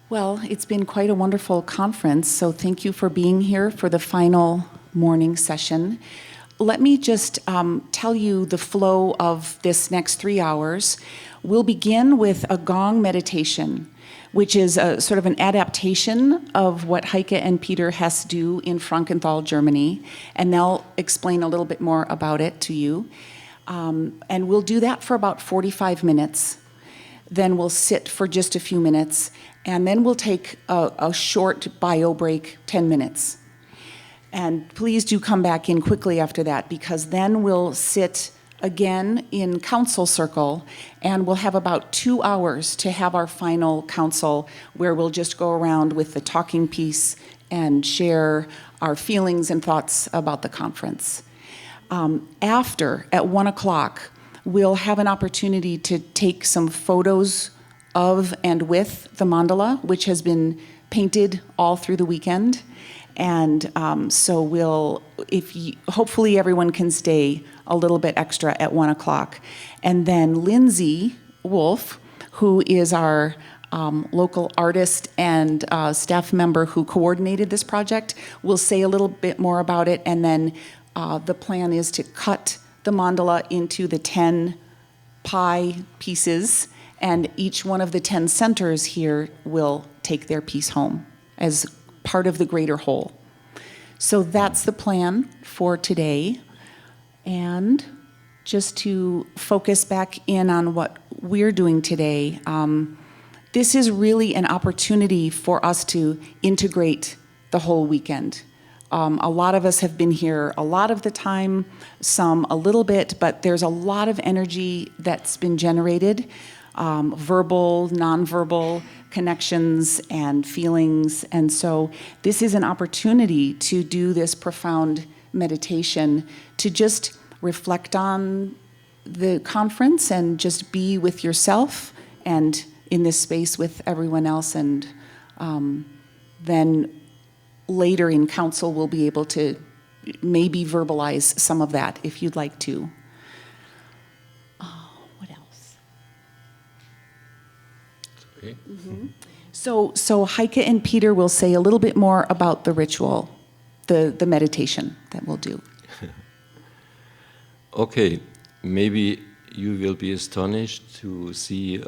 Well, it's been quite a wonderful conference, so thank you for being here for the final morning session. Let me just tell you the flow of this next 3 hours. We'll begin with a Gong Meditation, which is a sort of an adaptation of what Heike and Peter Hess do in Frankenthal, Germany, and they'll explain a little bit more about it to you. And we'll do that for about 45 minutes. Then we'll sit for just a few minutes, and then we'll take a short bio break, 10 minutes. And please do come back in quickly after that, because then we'll sit again in council circle, and we'll have about 2 hours to have our final council, where we'll just go around with the talking piece and share our feelings and thoughts about the conference. After, at 1 o'clock, we'll have an opportunity to take some photos of and with the mandala, which has been painted all through the weekend. And so hopefully everyone can stay a little bit extra at 1 o'clock. And then Lindsay Wolf, who is our local artist and staff member who coordinated this project, will say a little bit more about it. And then the plan is to cut the mandala into the 10 pie pieces, and each one of the 10 centers here will take their piece home as part of the greater whole. So that's the plan for today. And just to focus back in on what we're doing today, this is really an opportunity for us to integrate the whole weekend. A lot of us have been here a lot of the time, some a little bit, but there's a lot of energy that's been generated, verbal, nonverbal connections and feelings. And so this is an opportunity to do this profound meditation, to just reflect on the conference and just be with yourself and in this space with everyone else. And then later in council, we'll be able to maybe verbalize some of that if you'd like to. What else? Okay. Mm-hmm. So Heike and Peter will say a little bit more about the ritual, the meditation that we'll do. Okay, maybe you will be astonished to see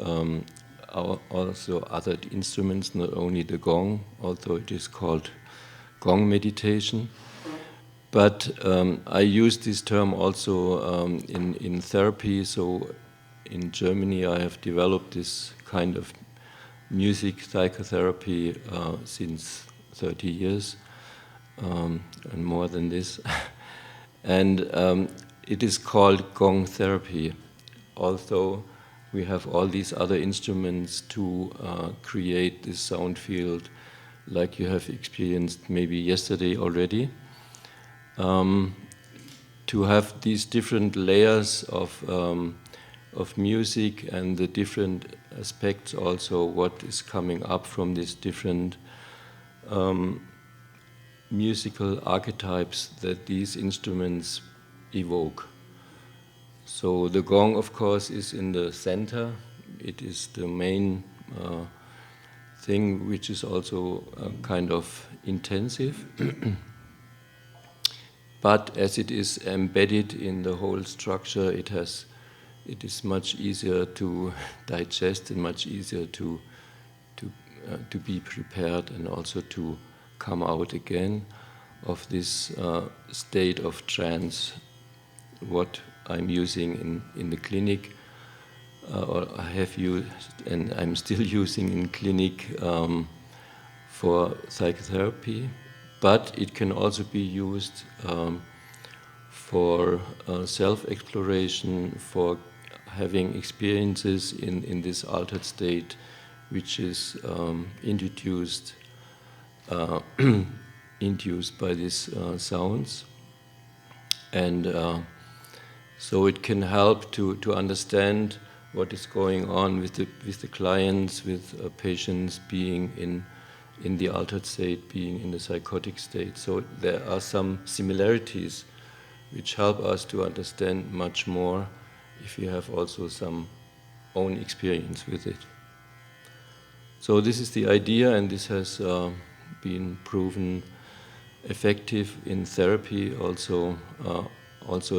also other instruments, not only the gong, although it is called Gong Meditation. But I use this term also in therapy. So in Germany I have developed this kind of music psychotherapy since 30 years and more than this. And it is called gong therapy. Although we have all these other instruments to create this sound field, like you have experienced maybe yesterday already. To have these different layers of music and the different aspects also, what is coming up from these different musical archetypes that these instruments evoke. So the gong, of course, is in the center. It is the main thing, which is also kind of intensive. But as it is embedded in the whole structure, it is much easier to digest and much easier to be prepared and also to come out again of this state of trance, what I'm using in the clinic, or I have used and I'm still using in clinic for psychotherapy. But it can also be used for self-exploration, for having experiences in this altered state, which is induced by these sounds. And so it can help to understand what is going on with the clients, with patients being in the altered state, being in the psychotic state. So there are some similarities which help us to understand much more if we have also some own experience with it. So this is the idea, and this has been proven effective in therapy. Also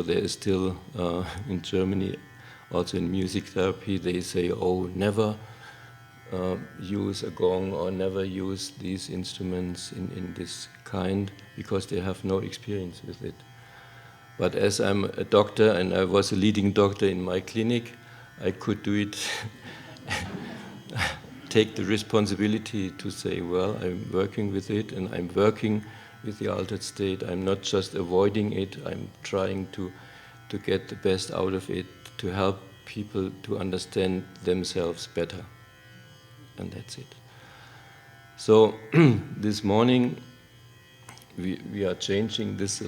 there is still in Germany, also in music therapy, they say, oh, never use a gong or never use these instruments in this kind, because they have no experience with it. But as I'm a doctor and I was a leading doctor in my clinic, I could do it, take the responsibility to say, well, I'm working with it and I'm working with the altered state. I'm not just avoiding it, I'm trying to get the best out of it, to help people to understand themselves better. And that's it. So this morning we are changing this a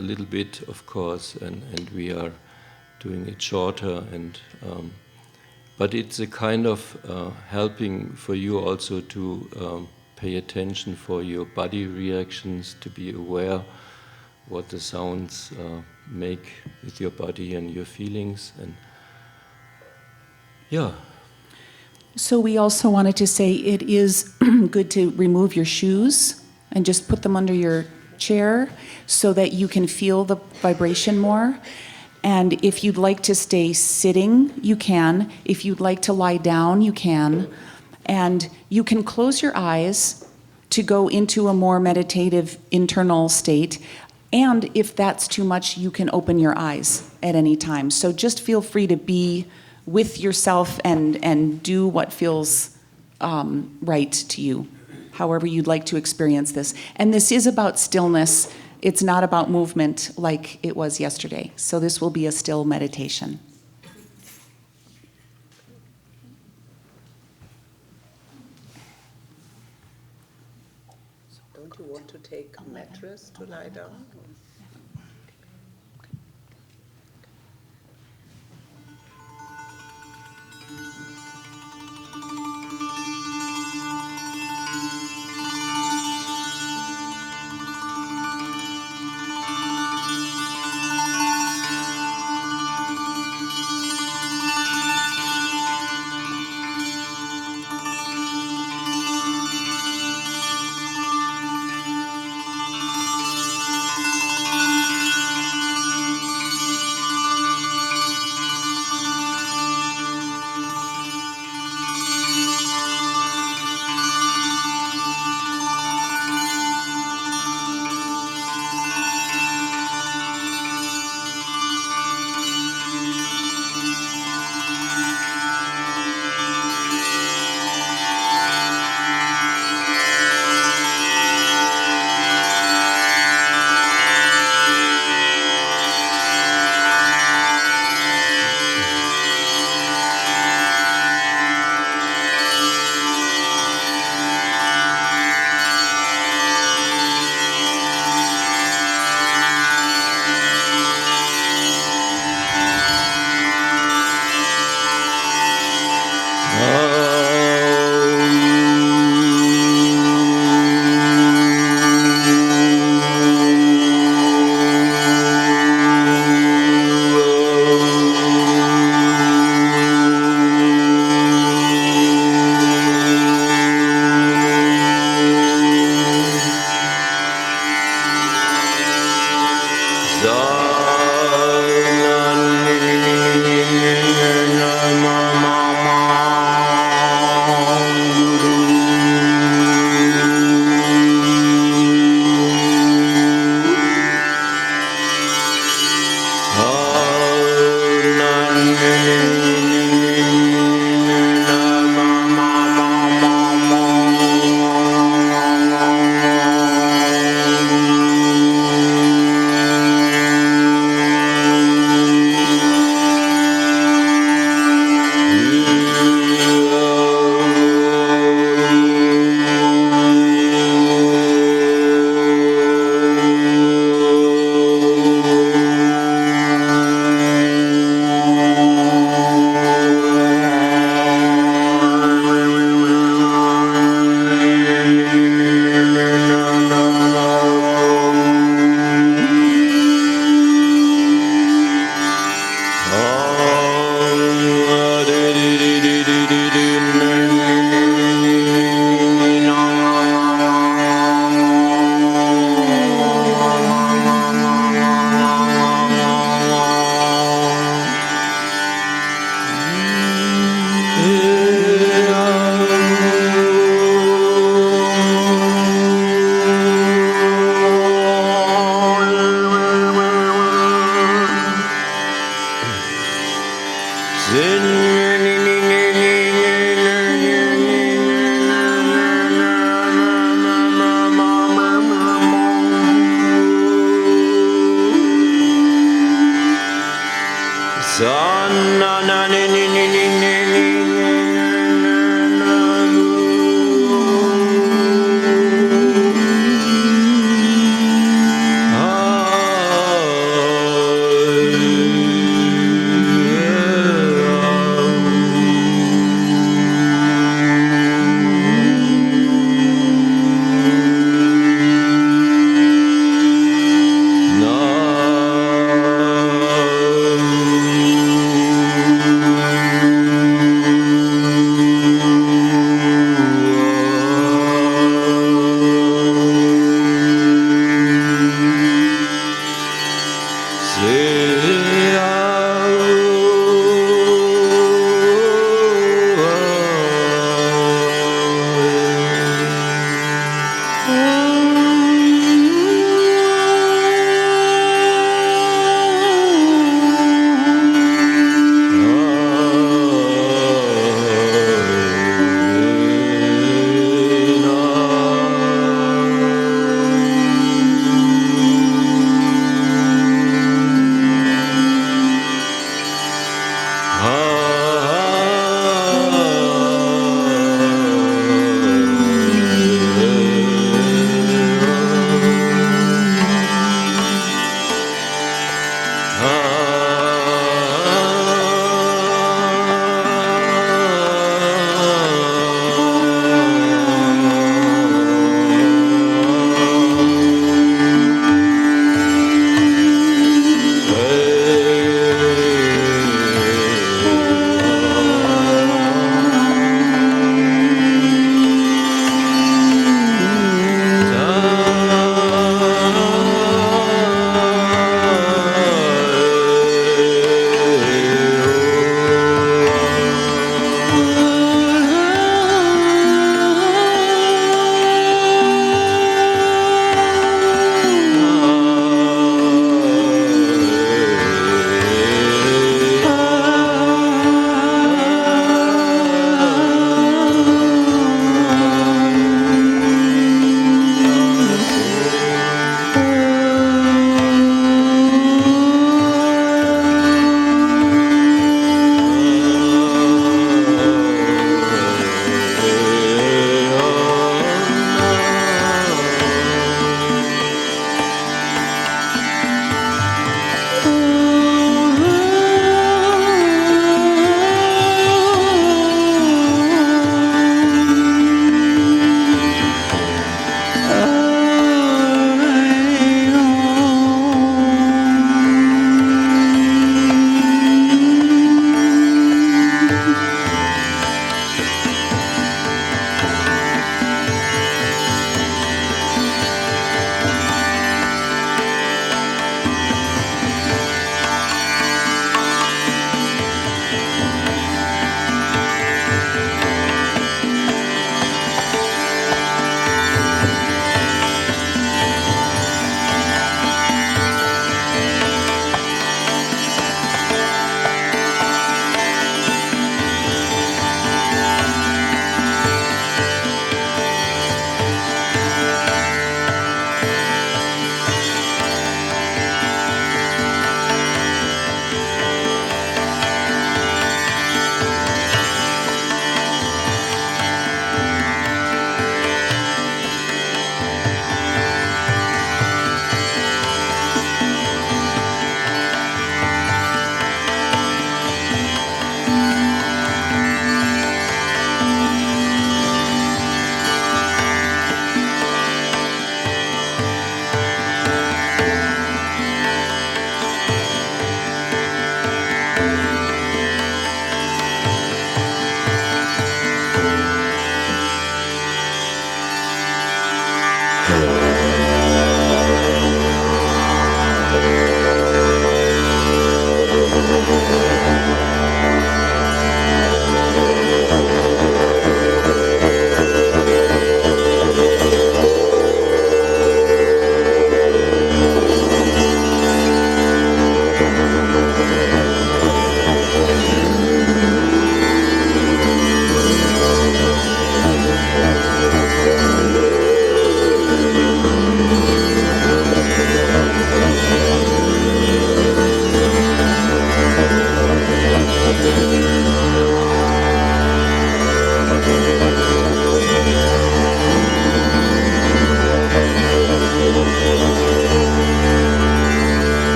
little bit, of course, and we are doing it shorter, but it's a kind of helping for you also to pay attention for your body reactions, to be aware what the sounds make with your body and your feelings, and yeah. So we also wanted to say it is good to remove your shoes and just put them under your chair so that you can feel the vibration more. And if you'd like to stay sitting, you can. If you'd like to lie down, you can. And you can close your eyes to go into a more meditative internal state. And if that's too much, you can open your eyes at any time. So just feel free to be with yourself and do what feels right to you, however you'd like to experience this. And this is about stillness. It's not about movement like it was yesterday. So this will be a still meditation. Don't you want to take a mattress to lie down?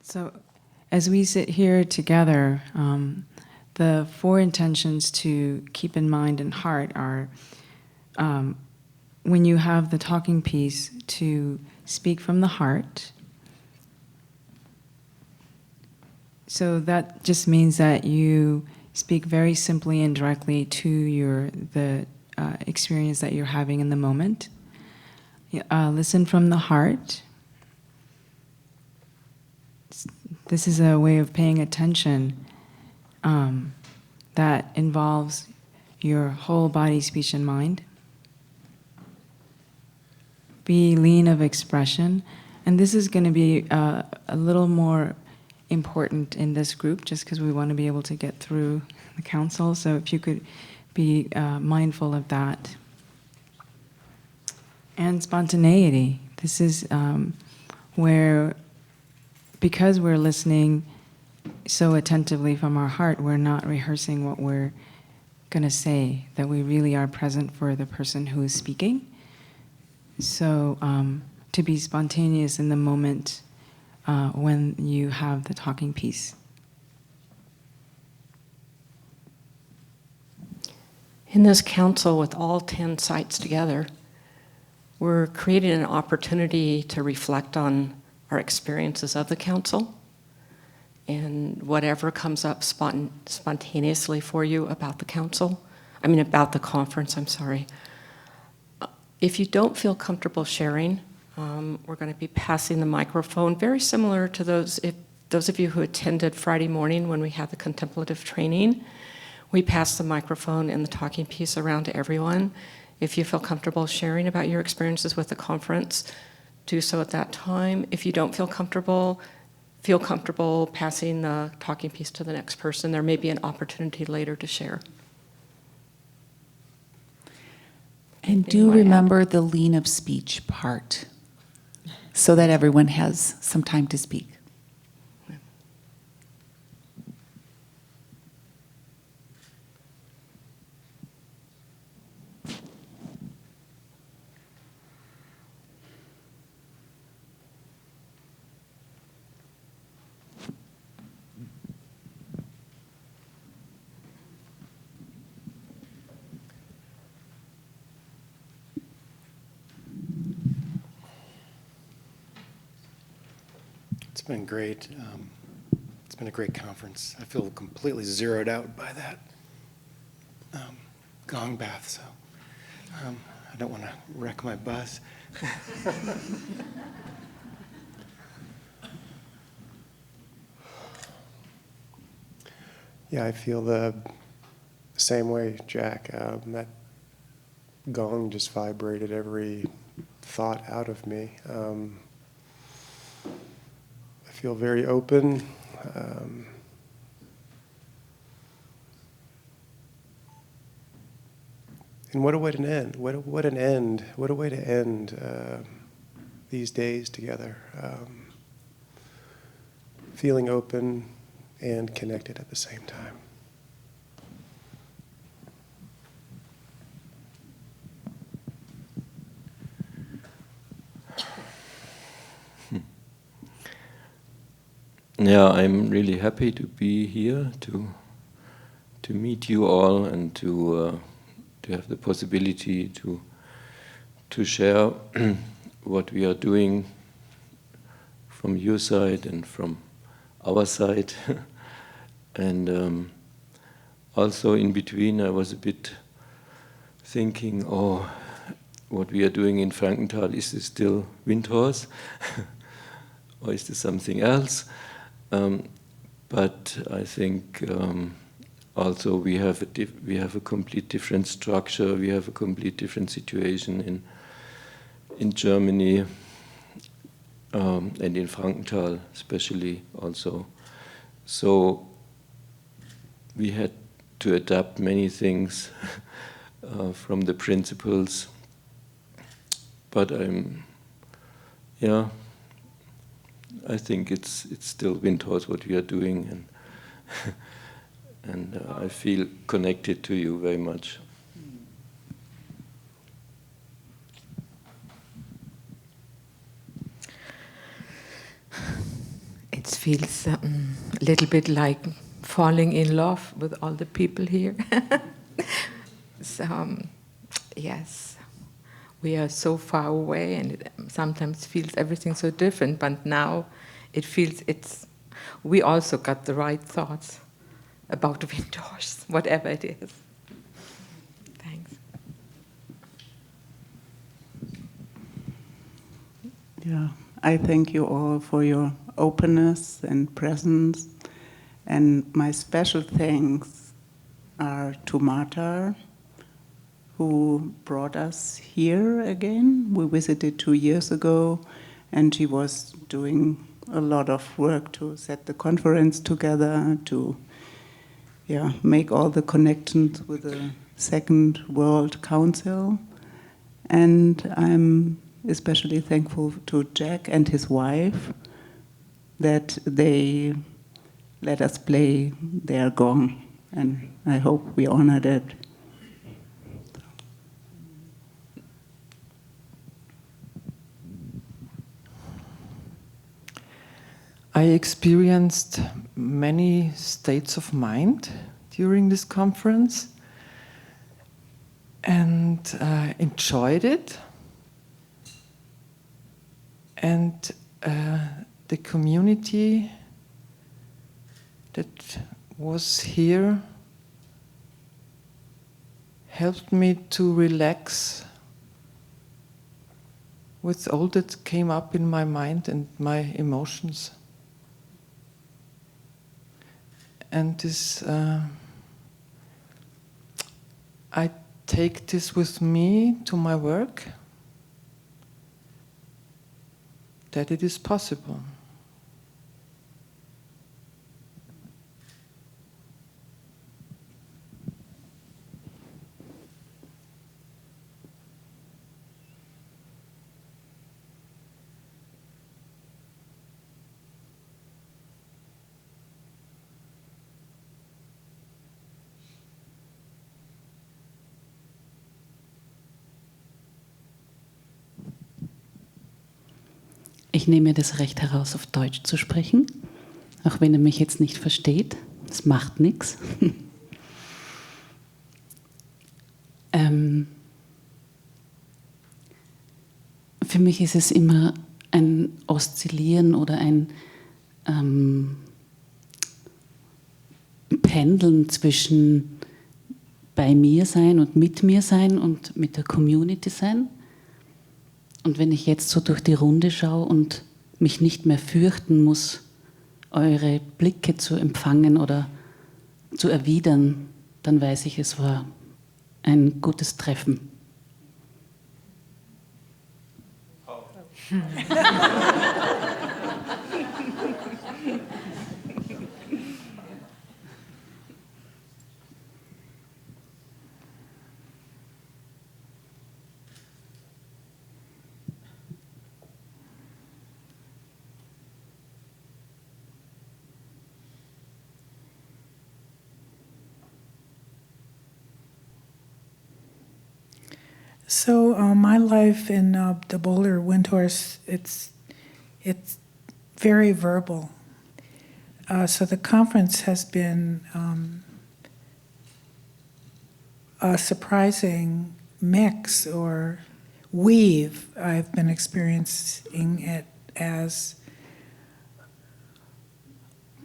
So, as we sit here together, the 4 intentions to keep in mind and heart are when you have the talking piece, to speak from the heart. So that just means that you speak very simply and directly to the experience that you're having in the moment. Listen from the heart. This is a way of paying attention that involves your whole body, speech, and mind. Be lean of expression. And this is going to be a little more important in this group, just because we want to be able to get through the council. So if you could be mindful of that. And spontaneity. This is where, because we're listening so attentively from our heart, we're not rehearsing what we're going to say, that we really are present for the person who is speaking. So to be spontaneous in the moment when you have the talking piece. In this council, with all 10 sites together, we're creating an opportunity to reflect on our experiences of the council and whatever comes up spontaneously for you about the council. About the conference, I'm sorry. If you don't feel comfortable sharing, we're going to be passing the microphone, very similar to those of you who attended Friday morning when we had the contemplative training. We passed the microphone and the talking piece around to everyone. If you feel comfortable sharing about your experiences with the conference, do so at that time. If you don't feel comfortable passing the talking piece to the next person. There may be an opportunity later to share. And do remember the lean of speech part, so that everyone has some time to speak. It's been great. It's been a great conference. I feel completely zeroed out by that gong bath, so I don't want to wreck my bus. Yeah, I feel the same way, Jack. That gong just vibrated every thought out of me. I feel very open. And what a way to end! What a way to end these days together. Feeling open and connected at the same time. Yeah, I'm really happy to be here, to meet you all, and to have the possibility to share what we are doing from your side and from our side. And also in between, I was a bit thinking, what we are doing in Frankenthal, is this still Windhorse? Or is this something else? But I think also we have a complete different structure. We have a complete different situation in Germany and in Frankenthal, especially also. So we had to adapt many things from the principles. But I think it's still Windhorse what we are doing, and I feel connected to you very much. It's feels a little bit like falling in love with all the people here. So, yes, we are so far away, and it sometimes feels everything so different. But now, it feels we also got the right thoughts about Windhorse, whatever it is. Thanks. Yeah, I thank you all for your openness and presence. And my special thanks are to Marta, who brought us here again. We visited 2 years ago, and she was doing a lot of work to set the conference together, to make all the connections with the Second World Council. And I'm especially thankful to Jack and his wife that they let us play their gong, and I hope we honor that. I experienced many states of mind during this conference and enjoyed it. And the community that was here helped me to relax with all that came up in my mind and my emotions. And this, I take this with me to my work, that it is possible. Ich nehme mir das Recht heraus, auf Deutsch zu sprechen, auch wenn er mich jetzt nicht versteht. Das macht nichts. Für mich ist es immer ein Oszillieren oder ein Pendeln zwischen bei mir sein und mit mir sein und mit der Community sein. Und wenn ich jetzt so durch die Runde schaue und mich nicht mehr fürchten muss, eure Blicke zu empfangen oder zu erwidern, dann weiß ich, es war ein gutes Treffen. So my life in the Boulder Windhorse, it's very verbal. So the conference has been a surprising mix or weave. I've been experiencing it as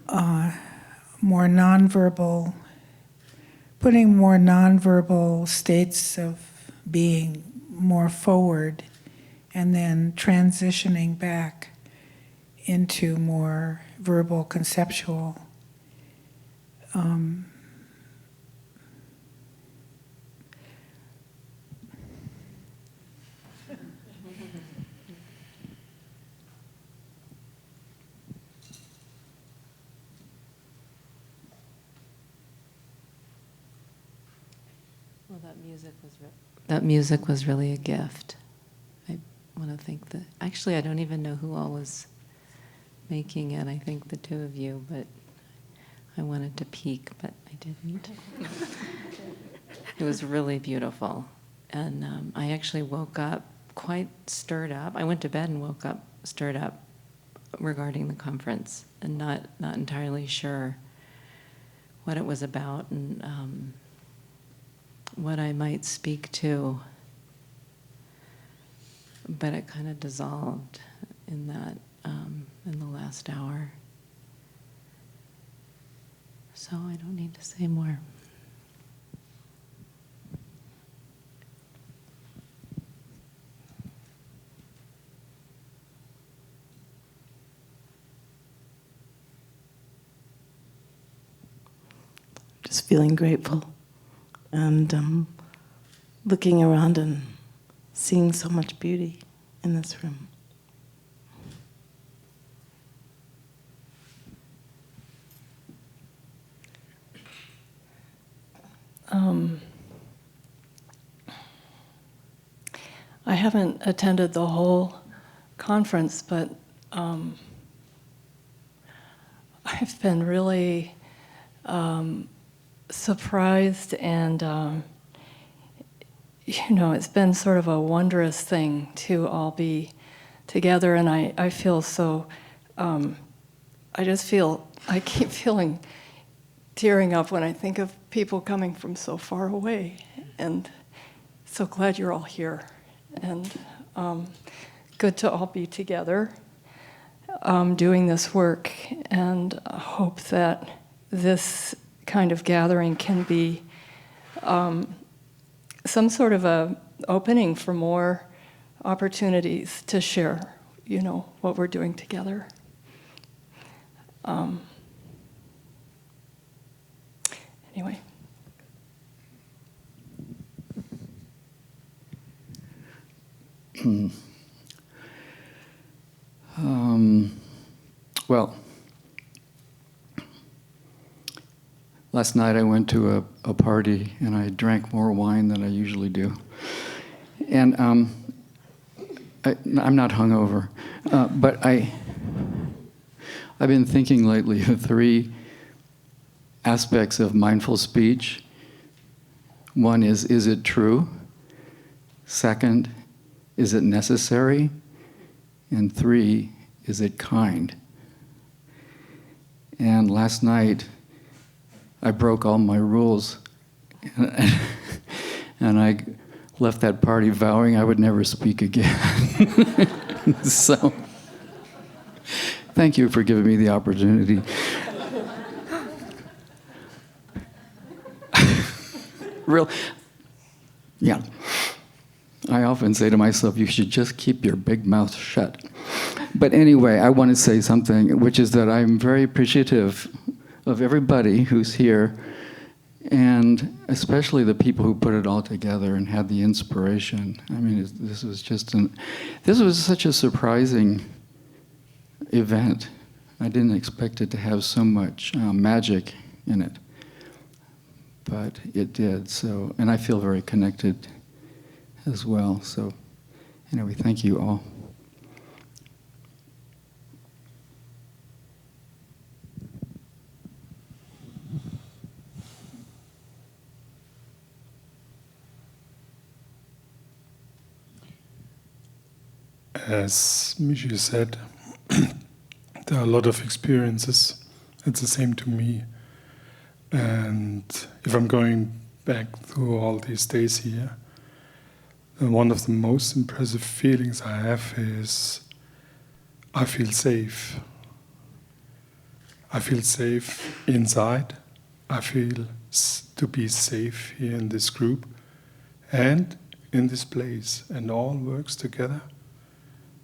more nonverbal, putting more nonverbal states of being more forward, and then transitioning back into more verbal, conceptual. Well, that music was really a gift. I want to thank actually, I don't even know who all was making it. I think the two of you, but I wanted to peek, but I didn't. It was really beautiful. And I actually woke up quite stirred up. I went to bed and woke up stirred up regarding the conference, and not entirely sure what it was about and what I might speak to. But it kind of dissolved in that in the last hour. So I don't need to say more. Just feeling grateful and looking around and seeing so much beauty in this room. I haven't attended the whole conference, but I've been really surprised, and it's been sort of a wondrous thing to all be together, and I feel so, I keep feeling tearing up when I think of people coming from so far away, and so glad you're all here, and good to all be together doing this work, and hope that this kind of gathering can be some sort of a opening for more opportunities to share, what we're doing together. Anyway. Well, last night I went to a party and I drank more wine than I usually do. And I'm not hungover, but I've been thinking lately of 3 aspects of mindful speech. One is it true? Second, is it necessary? And 3, is it kind? And last night, I broke all my rules, and I left that party vowing I would never speak again. So, thank you for giving me the opportunity. Yeah. I often say to myself, you should just keep your big mouth shut. But anyway, I want to say something, which is that I'm very appreciative of everybody who's here, and especially the people who put it all together and had the inspiration. I mean, this was such a surprising event. I didn't expect it to have so much magic in it, but it did. So, and I feel very connected as well. So, anyway, thank you all. As Michi said, there are a lot of experiences. It's the same to me. And if I'm going back through all these days here, one of the most impressive feelings I have is I feel safe. I feel safe inside. I feel to be safe here in this group and in this place, and all works together.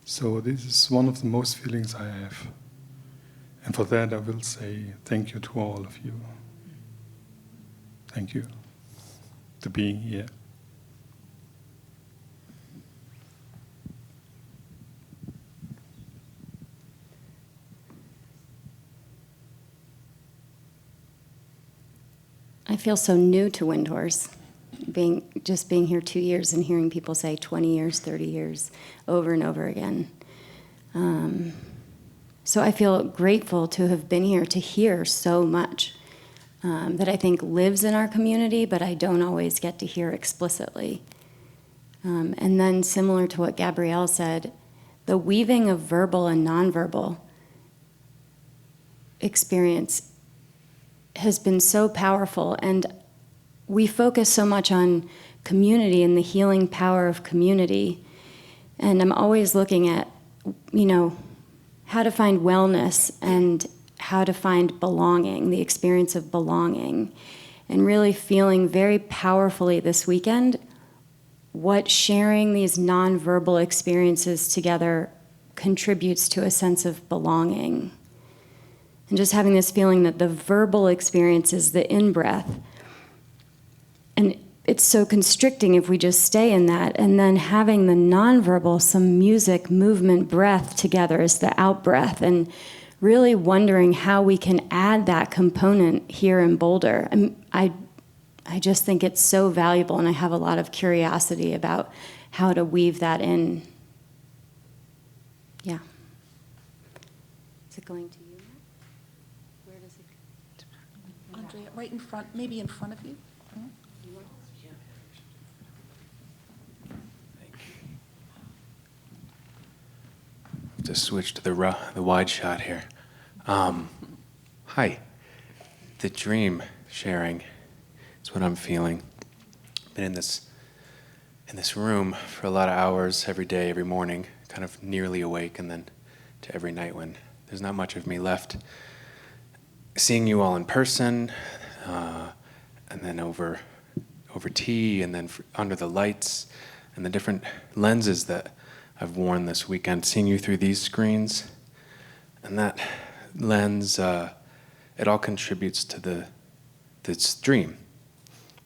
So this is one of the most feelings I have. And for that I will say thank you to all of you. Thank you for being here. I feel so new to Windhorse, being here 2 years and hearing people say 20 years, 30 years, over and over again. So I feel grateful to have been here to hear so much that I think lives in our community, but I don't always get to hear explicitly. And then similar to what Gabrielle said, the weaving of verbal and nonverbal experience has been so powerful, and we focus so much on community and the healing power of community. And I'm always looking at, how to find wellness and how to find belonging, the experience of belonging, and really feeling very powerfully this weekend what sharing these nonverbal experiences together contributes to a sense of belonging. And just having this feeling that the verbal experience is the in-breath. And it's so constricting if we just stay in that. And then having the nonverbal, some music, movement, breath together is the out-breath. And really wondering how we can add that component here in Boulder. I just think it's so valuable, and I have a lot of curiosity about how to weave that in. Yeah. Is it going to you? Where does it go? Andrea, right in front, maybe in front of you. To switch to the wide shot here. Hi. The dream sharing is what I'm feeling. Been in this room for a lot of hours every day, every morning, kind of nearly awake, and then to every night when there's not much of me left. Seeing you all in person, and then over tea, and then under the lights, and the different lenses that I've worn this weekend, seeing you through these screens, and that lens, it all contributes to this dream.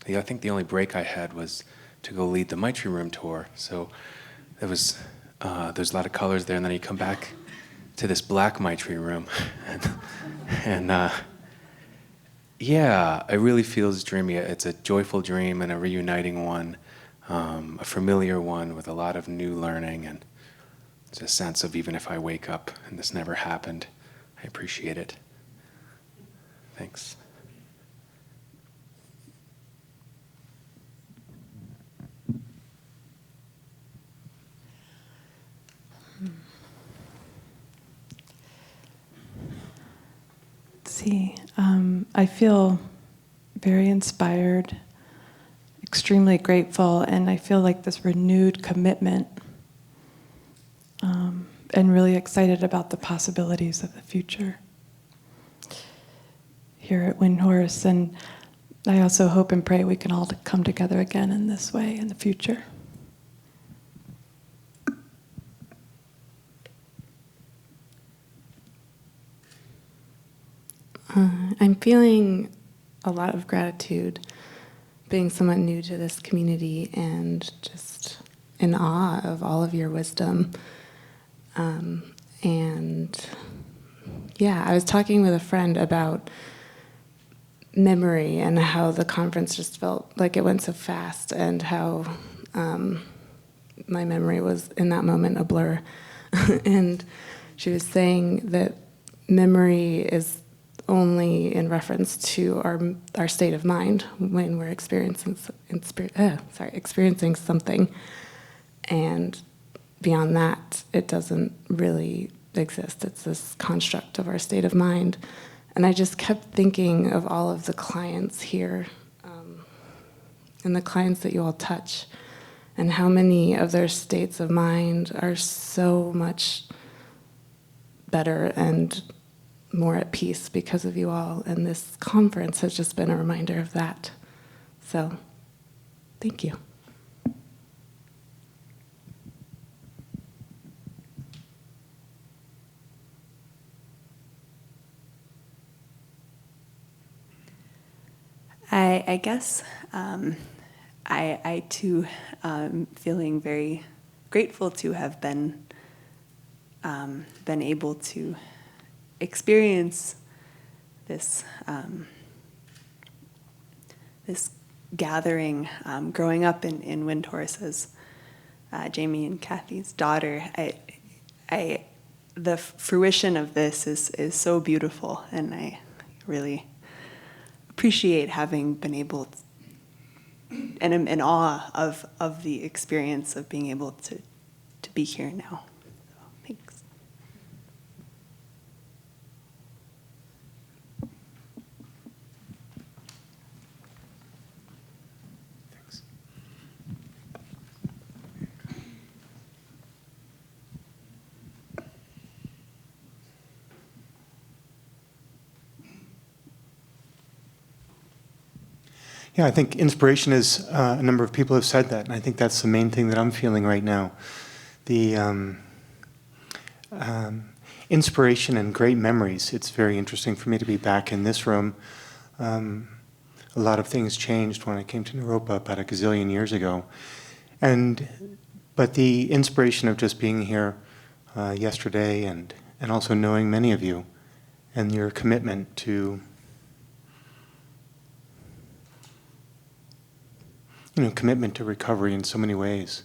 I think the only break I had was to go lead the Maitri Room tour, so there's a lot of colors there, and then you come back to this black Maitri Room, and yeah, it really feels dreamy. It's a joyful dream and a reuniting one. A familiar one with a lot of new learning, and it's a sense of even if I wake up and this never happened, I appreciate it. Thanks. I feel very inspired, extremely grateful, and I feel like this renewed commitment, and really excited about the possibilities of the future here at Windhorse. And I also hope and pray we can all come together again in this way in the future. I'm feeling a lot of gratitude being somewhat new to this community and just in awe of all of your wisdom. And yeah, I was talking with a friend about memory and how the conference just felt like it went so fast, and how my memory was in that moment a blur. And she was saying that memory is only in reference to our state of mind when we're experiencing something, and beyond that, it doesn't really exist. It's this construct of our state of mind. And I just kept thinking of all of the clients here, and the clients that you all touch, and how many of their states of mind are so much better and more at peace because of you all. And this conference has just been a reminder of that. So, thank you. I guess I too feeling very grateful to have been able to experience this this gathering. Growing up in Windhorse as Jamie and Kathy's daughter, the fruition of this is so beautiful, and I really appreciate having been able to, and I'm in awe of the experience of being able to be here now. So, thanks. Yeah, I think inspiration is, a number of people have said that, and I think that's the main thing that I'm feeling right now. The inspiration and great memories. It's very interesting for me to be back in this room. A lot of things changed when I came to Naropa about a gazillion years ago. But the inspiration of just being here yesterday and also knowing many of you and your commitment to commitment to recovery in so many ways.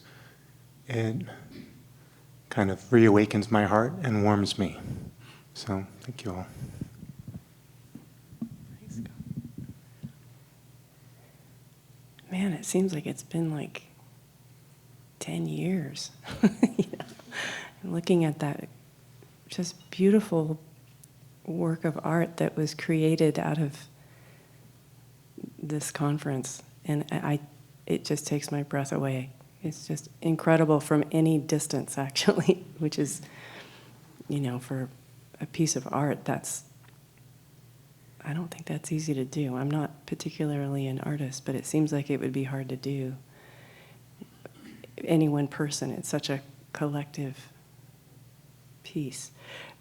It kind of reawakens my heart and warms me. So, thank you all. Man, it seems like it's been like 10 years. And looking at that just beautiful work of art that was created out of this conference. And it just takes my breath away. It's just incredible from any distance, actually, which is, for a piece of art, I don't think that's easy to do. I'm not particularly an artist, but it seems like it would be hard to do. Any one person, it's such a collective piece.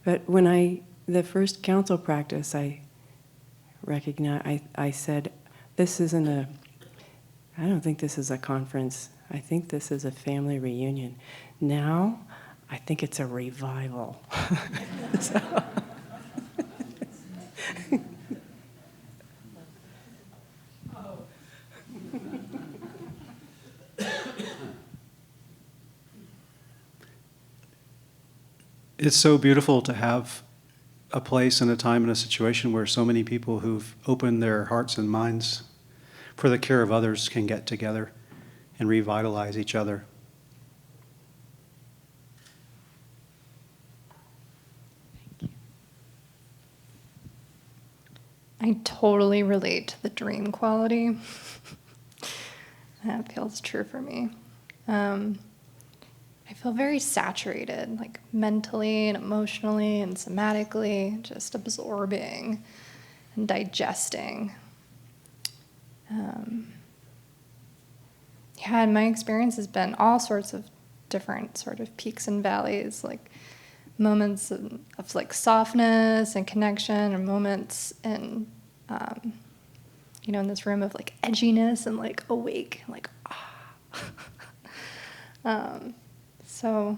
But when the first council practice, I said, I don't think this is a conference. I think this is a family reunion. Now, I think it's a revival. It's so beautiful to have a place and a time and a situation where so many people who've opened their hearts and minds for the care of others can get together and revitalize each other. I totally relate to the dream quality. That feels true for me. I feel very saturated, like mentally and emotionally and somatically, just absorbing and digesting. And my experience has been all sorts of different sort of peaks and valleys, like moments of like softness and connection, or moments in, in this room of like edginess and like awake, like So,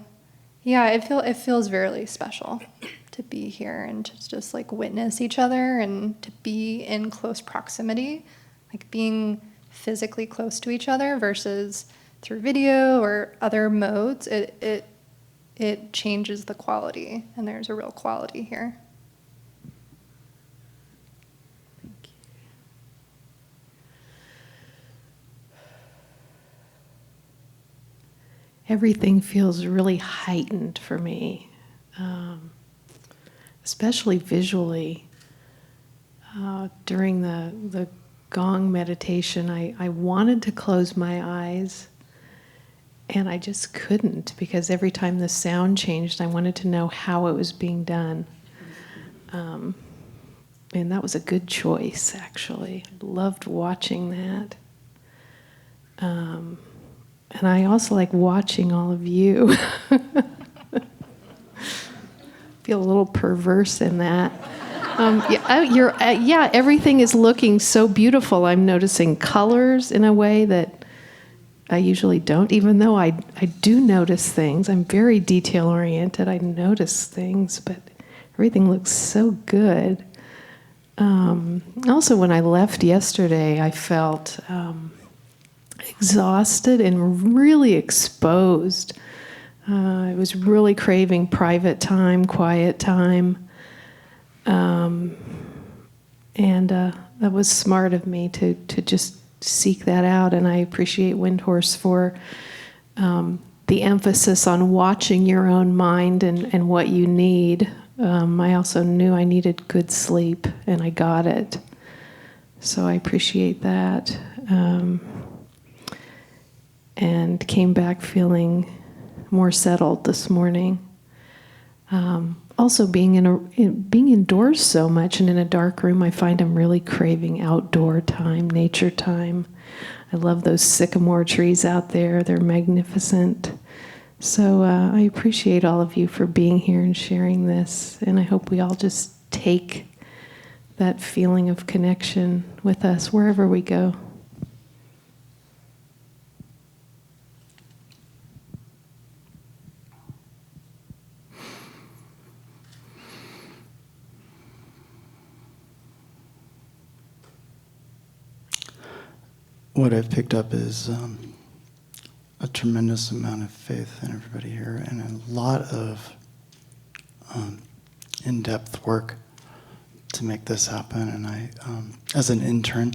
yeah, it feels very special to be here and to just like witness each other and to be in close proximity, like being physically close to each other versus through video or other modes. It changes the quality, and there's a real quality here. Everything feels really heightened for me, especially visually. During the Gong meditation, I wanted to close my eyes, and I just couldn't, because every time the sound changed, I wanted to know how it was being done. And that was a good choice, actually. Loved watching that. And I also like watching all of you. Feel a little perverse in that. Everything is looking so beautiful. I'm noticing colors in a way that I usually don't, even though I do notice things. I'm very detail-oriented. I notice things, but everything looks so good. Also, when I left yesterday, I felt exhausted and really exposed. I was really craving private time, quiet time. And that was smart of me to just seek that out. And I appreciate Windhorse for the emphasis on watching your own mind and what you need. I also knew I needed good sleep, and I got it. So I appreciate that. And came back feeling more settled this morning. Also, being being indoors so much and in a dark room, I find I'm really craving outdoor time, nature time. I love those sycamore trees out there. They're magnificent. So I appreciate all of you for being here and sharing this. And I hope we all just take that feeling of connection with us wherever we go. What I've picked up is a tremendous amount of faith in everybody here and a lot of in-depth work to make this happen. And I, as an intern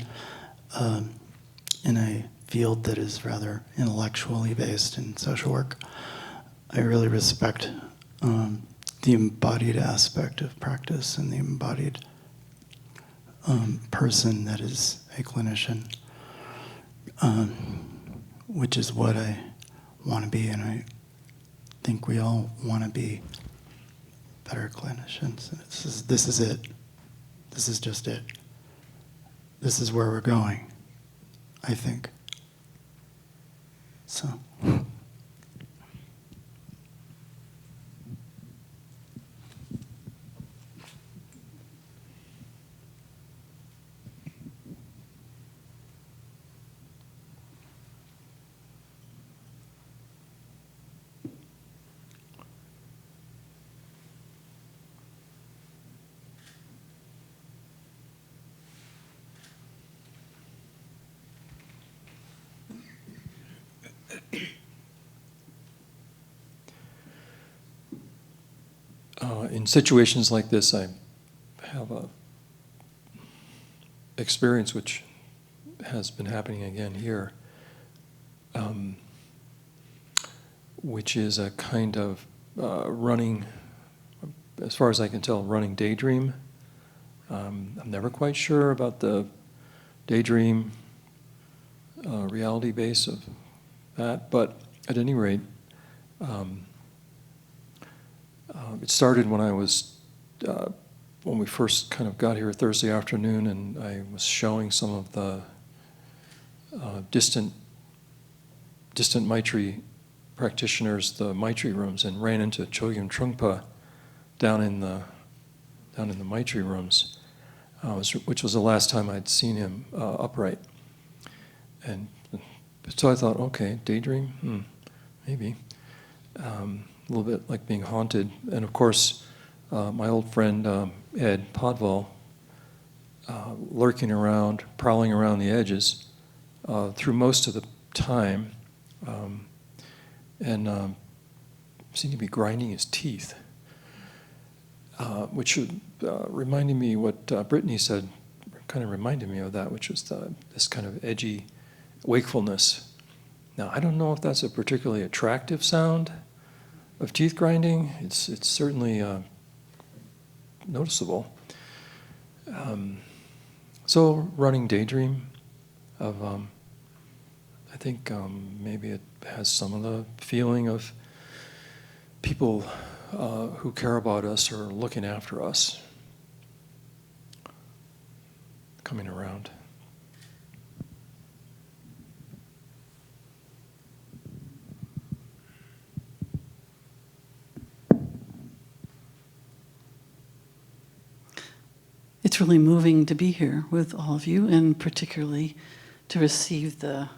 in a field that is rather intellectually based in social work, I really respect the embodied aspect of practice and the embodied person that is a clinician. Which is what I want to be, and I think we all want to be better clinicians. And this is it. This is just it. This is where we're going, I think. So. In situations like this, I have a experience which has been happening again here, which is a kind of running, as far as I can tell, running daydream. I'm never quite sure about the daydream reality base of that, but at any rate, it started when I was, when we first kind of got here Thursday afternoon, and I was showing some of the distant Maitri practitioners the Maitri rooms, and ran into Chogyam Trungpa down in the Maitri rooms, which was the last time I'd seen him upright. And so I thought, okay, daydream, maybe. A little bit like being haunted. And of course, my old friend Ed Podval, lurking around, prowling around the edges through most of the time, and seemed to be grinding his teeth, which reminded me what Brittany said, kind of reminded me of that, which was this kind of edgy wakefulness. Now, I don't know if that's a particularly attractive sound of teeth grinding. It's certainly noticeable. So running daydream of, I think maybe it has some of the feeling of people who care about us or looking after us coming around. It's really moving to be here with all of you, and particularly to receive the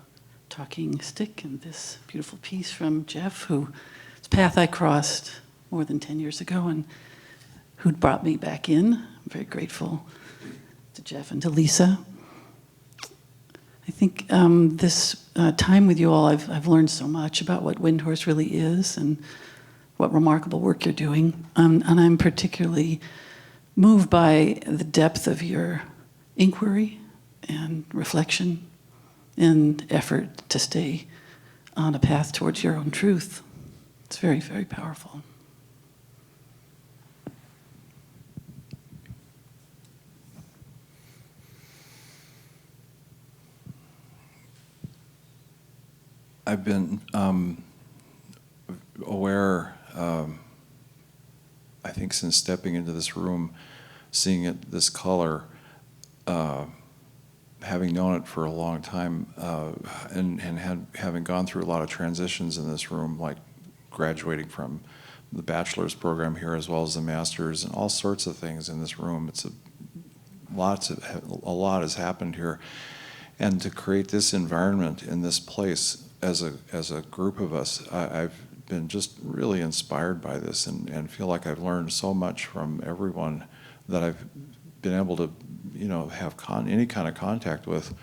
talking stick and this beautiful piece from Jeff, whose path I crossed more than 10 years ago and who'd brought me back in. I'm very grateful to Jeff and to Lisa. I think this time with you all, I've learned so much about what Windhorse really is and what remarkable work you're doing. And I'm particularly moved by the depth of your inquiry and reflection and effort to stay on a path towards your own truth. It's very, very powerful. I've been aware I think since stepping into this room, seeing it, this color, having known it for a long time, and having gone through a lot of transitions in this room, like graduating from the bachelor's program here as well as the master's, and all sorts of things in this room. It's a lot has happened here, and to create this environment in this place as a group of us, I've been just really inspired by this, and feel like I've learned so much from everyone that I've been able to, have any kind of contact with.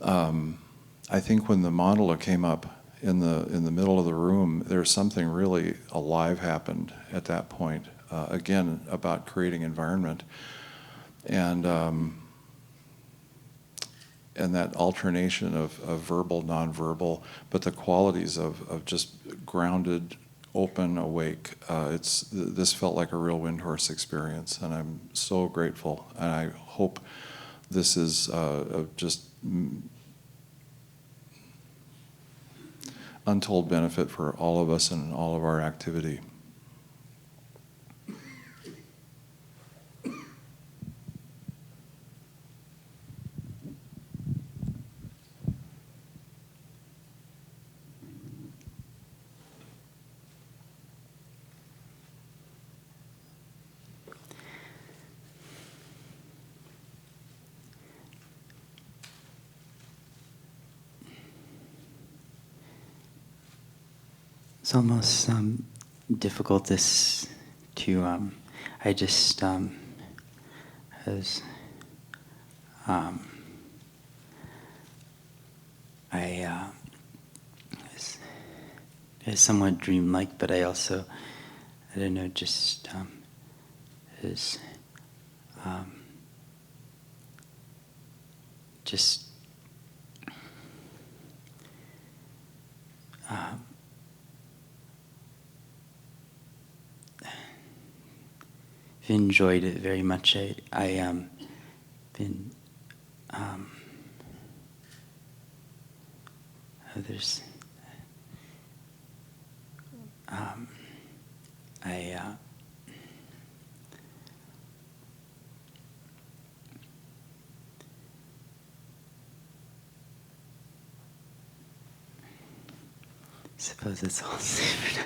I think when the mandala came up in the middle of the room, there's something really alive happened at that point. Again, about creating environment, and that alternation of verbal, nonverbal, but the qualities of just grounded, open, awake. This felt like a real Windhorse experience, and I'm so grateful. And I hope this is just untold benefit for all of us and all of our activity. It's almost difficult to, I just, as, it's somewhat dreamlike, but I also, I don't know, just is just enjoyed it very much. I been there's suppose it's all safe.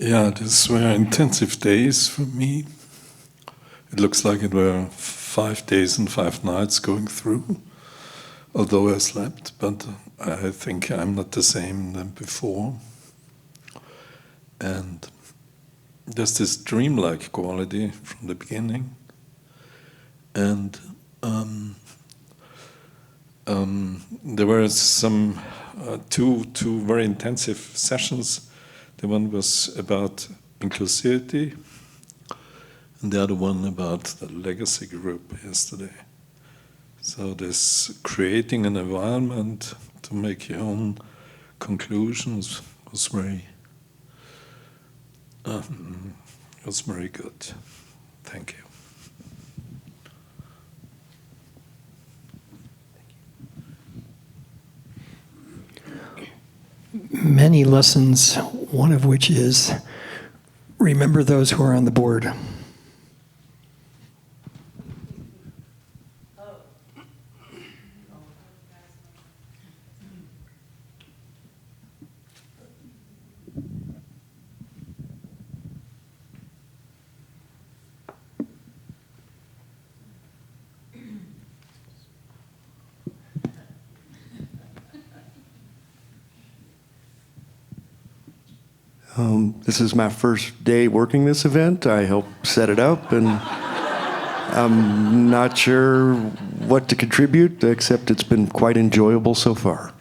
Yeah, these were intensive days for me. It looks like it were 5 days and 5 nights going through, although I slept, but I think I'm not the same than before. And there's this dreamlike quality from the beginning. And there were some two very intensive sessions. The one was about inclusivity, and the other one about the legacy group yesterday. So this creating an environment to make your own conclusions was very good. Thank you. Many lessons, one of which is remember those who are on the board. This is my first day working this event. I helped set it up, and I'm not sure what to contribute, except it's been quite enjoyable so far.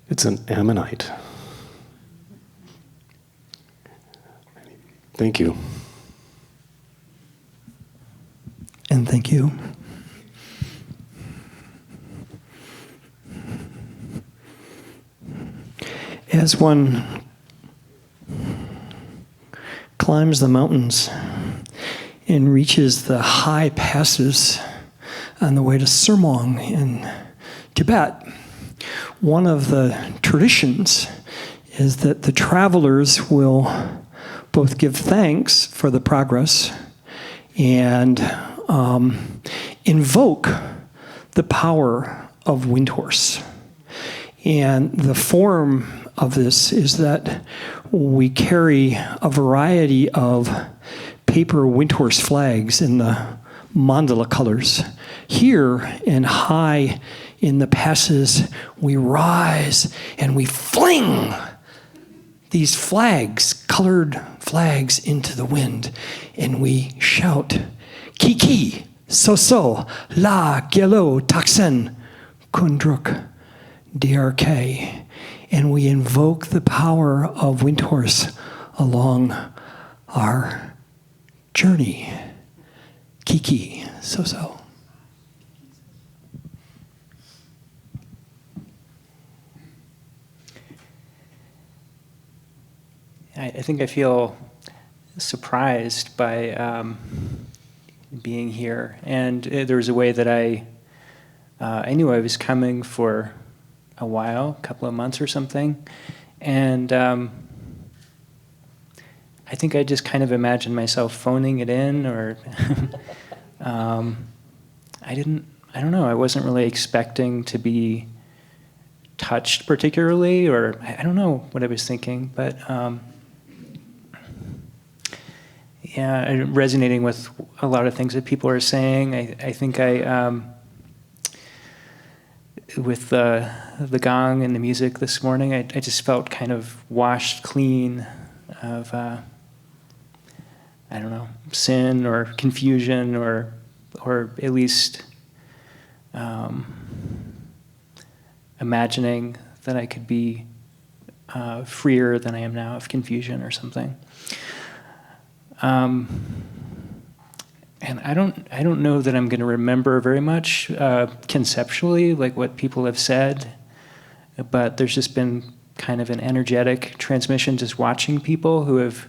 It's an ammonite. Thank you. And thank you. As one climbs the mountains and reaches the high passes on the way to Sermong in Tibet, one of the traditions is that the travelers will both give thanks for the progress and invoke the power of Windhorse. And the form of this is that we carry a variety of paper Windhorse flags in the mandala colors. Here and high in the passes, we rise and we fling these flags, colored flags, into the wind, and we shout, Kiki, so, la, gelo, taksen, kundruk, DRK. And we invoke the power of Windhorse along our journey. Kiki, so. I think I feel surprised by being here, and there was a way that I knew I was coming for a while, a couple of months or something, and I think I just kind of imagined myself phoning it in, or I don't know, I wasn't really expecting to be touched particularly, or I don't know what I was thinking, but yeah, resonating with a lot of things that people are saying. I think with the gong and the music this morning, I just felt kind of washed clean of, I don't know, sin or confusion, or at least imagining that I could be freer than I am now of confusion or something. And I don't know that I'm going to remember very much conceptually, like what people have said, but there's just been kind of an energetic transmission just watching people who have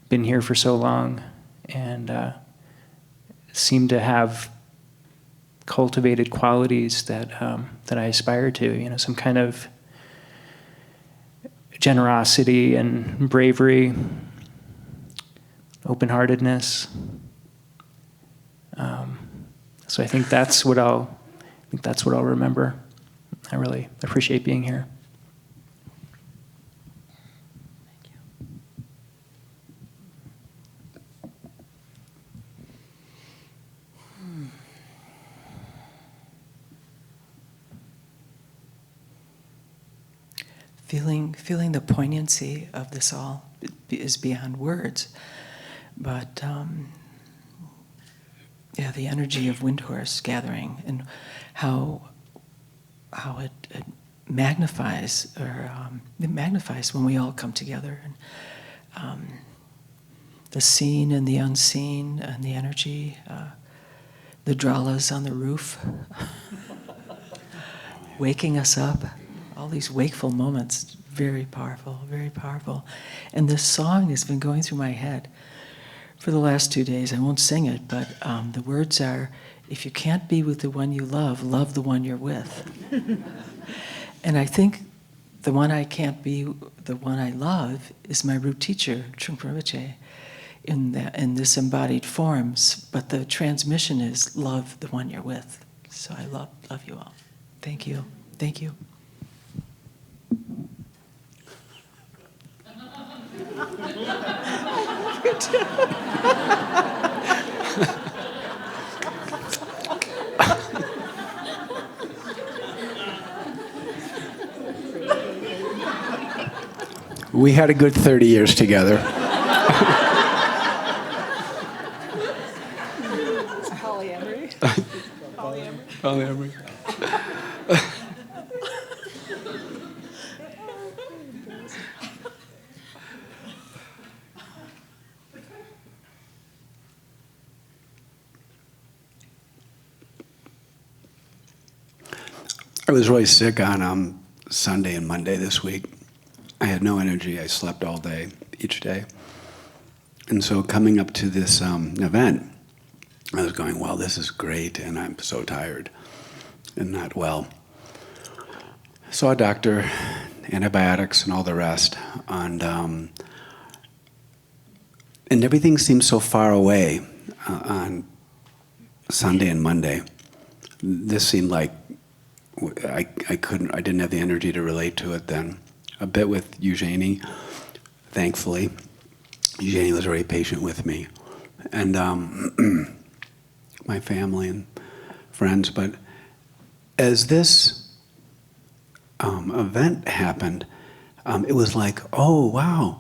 been here for so long and seem to have cultivated qualities that I aspire to, some kind of generosity and bravery, open-heartedness. So I think that's what I'll remember. I really appreciate being here. Feeling the poignancy of this all is beyond words, but yeah, the energy of Windhorse gathering and how it magnifies, or it magnifies when we all come together, and the seen and the unseen and the energy, the dralas on the roof, waking us up. All these wakeful moments, very powerful, very powerful. And this song has been going through my head for the last 2 days. I won't sing it, but the words are, if you can't be with the one you love, love the one you're with. And I think the one I can't be, the one I love, is my root teacher, Trungpa Rinpoche, in this embodied forms. But the transmission is love the one you're with. So I love you all. Thank you. Thank you. We had a good 30 years together. Polyamory. Polyamory. I was really sick on Sunday and Monday this week, I had no energy. I slept all day, each day. And so coming up to this event, I was going, well, this is great, and I'm so tired and not well. Saw a doctor, antibiotics and all the rest, and everything seemed so far away on Sunday and Monday. This seemed like I didn't have the energy to relate to it then. A bit with Eugenie, thankfully. Eugenie was very patient with me, and my family and friends. But as this event happened, it was like, oh wow,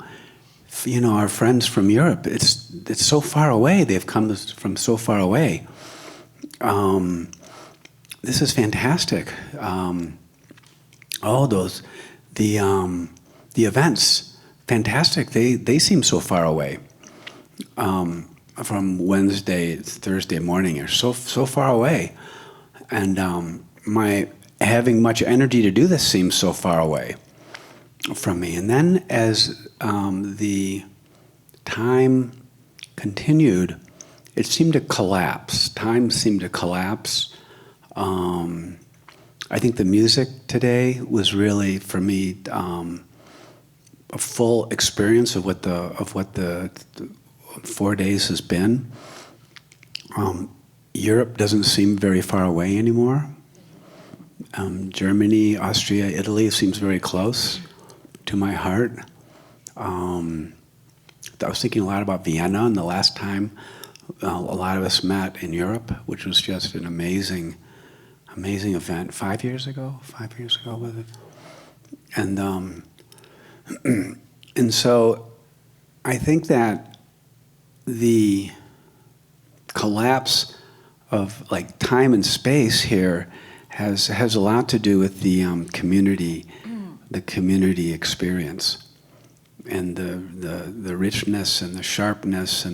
our friends from Europe. It's so far away. They've come from so far away. This is fantastic. The events, fantastic. They seem so far away. From Wednesday, Thursday morning, are so far away, and my having much energy to do this seems so far away from me. And then as the time continued, it seemed to collapse. Time seemed to collapse. I think the music today was really, for me, a full experience of what the 4 days has been. Europe doesn't seem very far away anymore. Germany, Austria, Italy seems very close to my heart. I was thinking a lot about Vienna, and the last time a lot of us met in Europe, which was just an amazing event. 5 years ago was it? And so I think that the collapse of like time and space here has a lot to do with the community experience, and the richness and the sharpness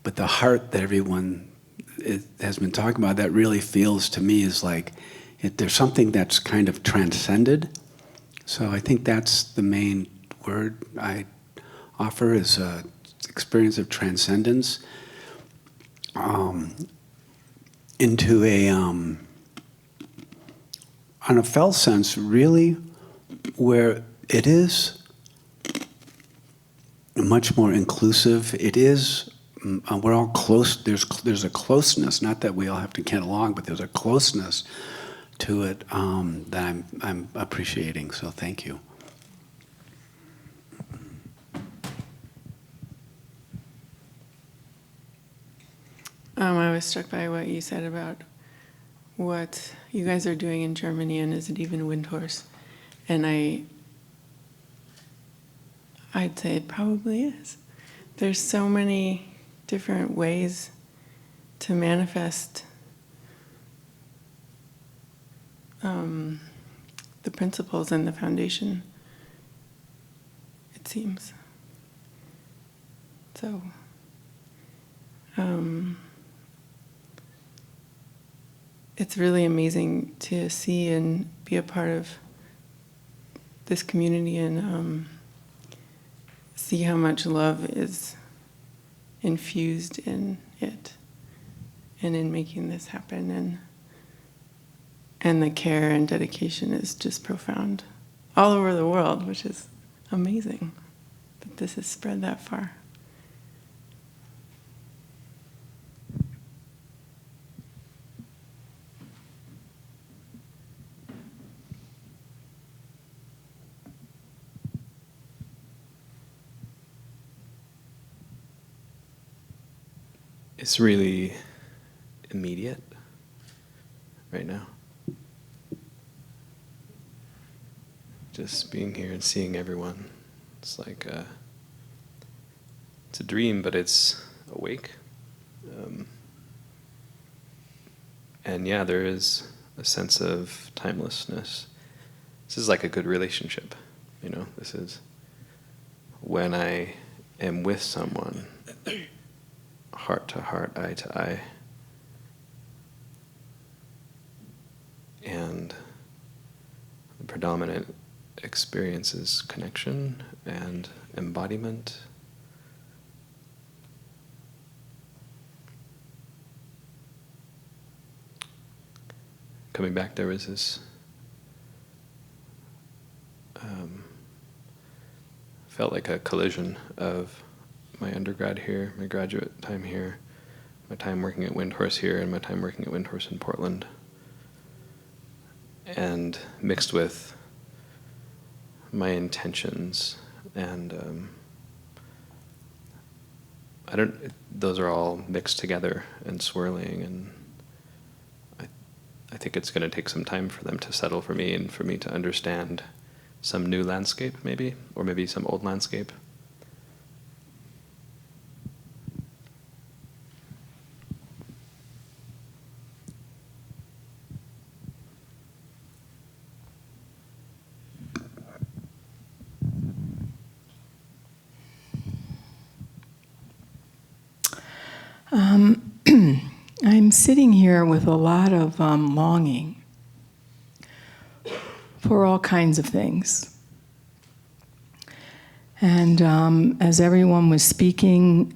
but the heart that everyone has been talking about, that really feels to me is like there's something that's kind of transcended. So I think that's the main word I offer, is an experience of transcendence into on a felt sense, really, where it is much more inclusive. It is, we're all close. There's a closeness, not that we all have to get along, but there's a closeness to it that I'm appreciating. So thank you. I was struck by what you said about what you guys are doing in Germany, and is it even Windhorse? And I'd say it probably is. There's so many different ways to manifest the principles and the foundation, it seems. So, it's really amazing to see and be a part of this community, and see how much love is infused in it and in making this happen, and the care and dedication is just profound all over the world, which is amazing that this has spread that far. It's really immediate right now. Just being here and seeing everyone. It's like it's a dream, but it's awake. And yeah, there is a sense of timelessness. This is like a good relationship, This is when I am with someone, heart to heart, eye to eye. And the predominant experiences connection and embodiment. Coming back, there was this felt like a collision of my undergrad here, my graduate time here, my time working at Windhorse here, and my time working at Windhorse in Portland, and mixed with my intentions, and those are all mixed together and swirling, and I think it's going to take some time for them to settle for me, and for me to understand some new landscape, maybe, or maybe some old landscape. I'm sitting here with a lot of longing for all kinds of things. And as everyone was speaking,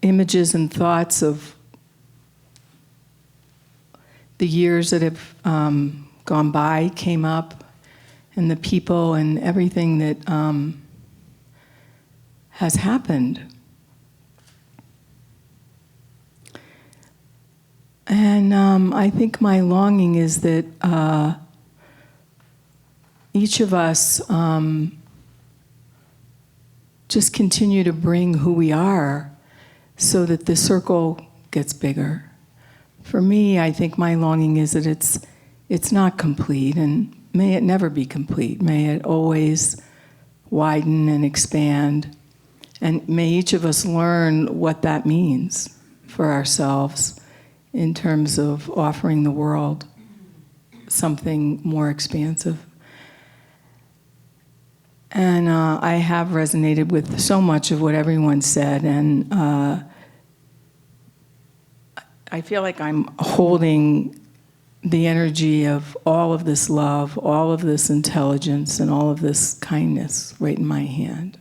images and thoughts of the years that have gone by came up, and the people and everything that has happened. And I think my longing is that each of us just continue to bring who we are so that the circle gets bigger. For me, I think my longing is that it's not complete, and may it never be complete. May it always widen and expand. And may each of us learn what that means for ourselves in terms of offering the world something more expansive. And I have resonated with so much of what everyone said, and I feel like I'm holding the energy of all of this love, all of this intelligence, and all of this kindness right in my hand.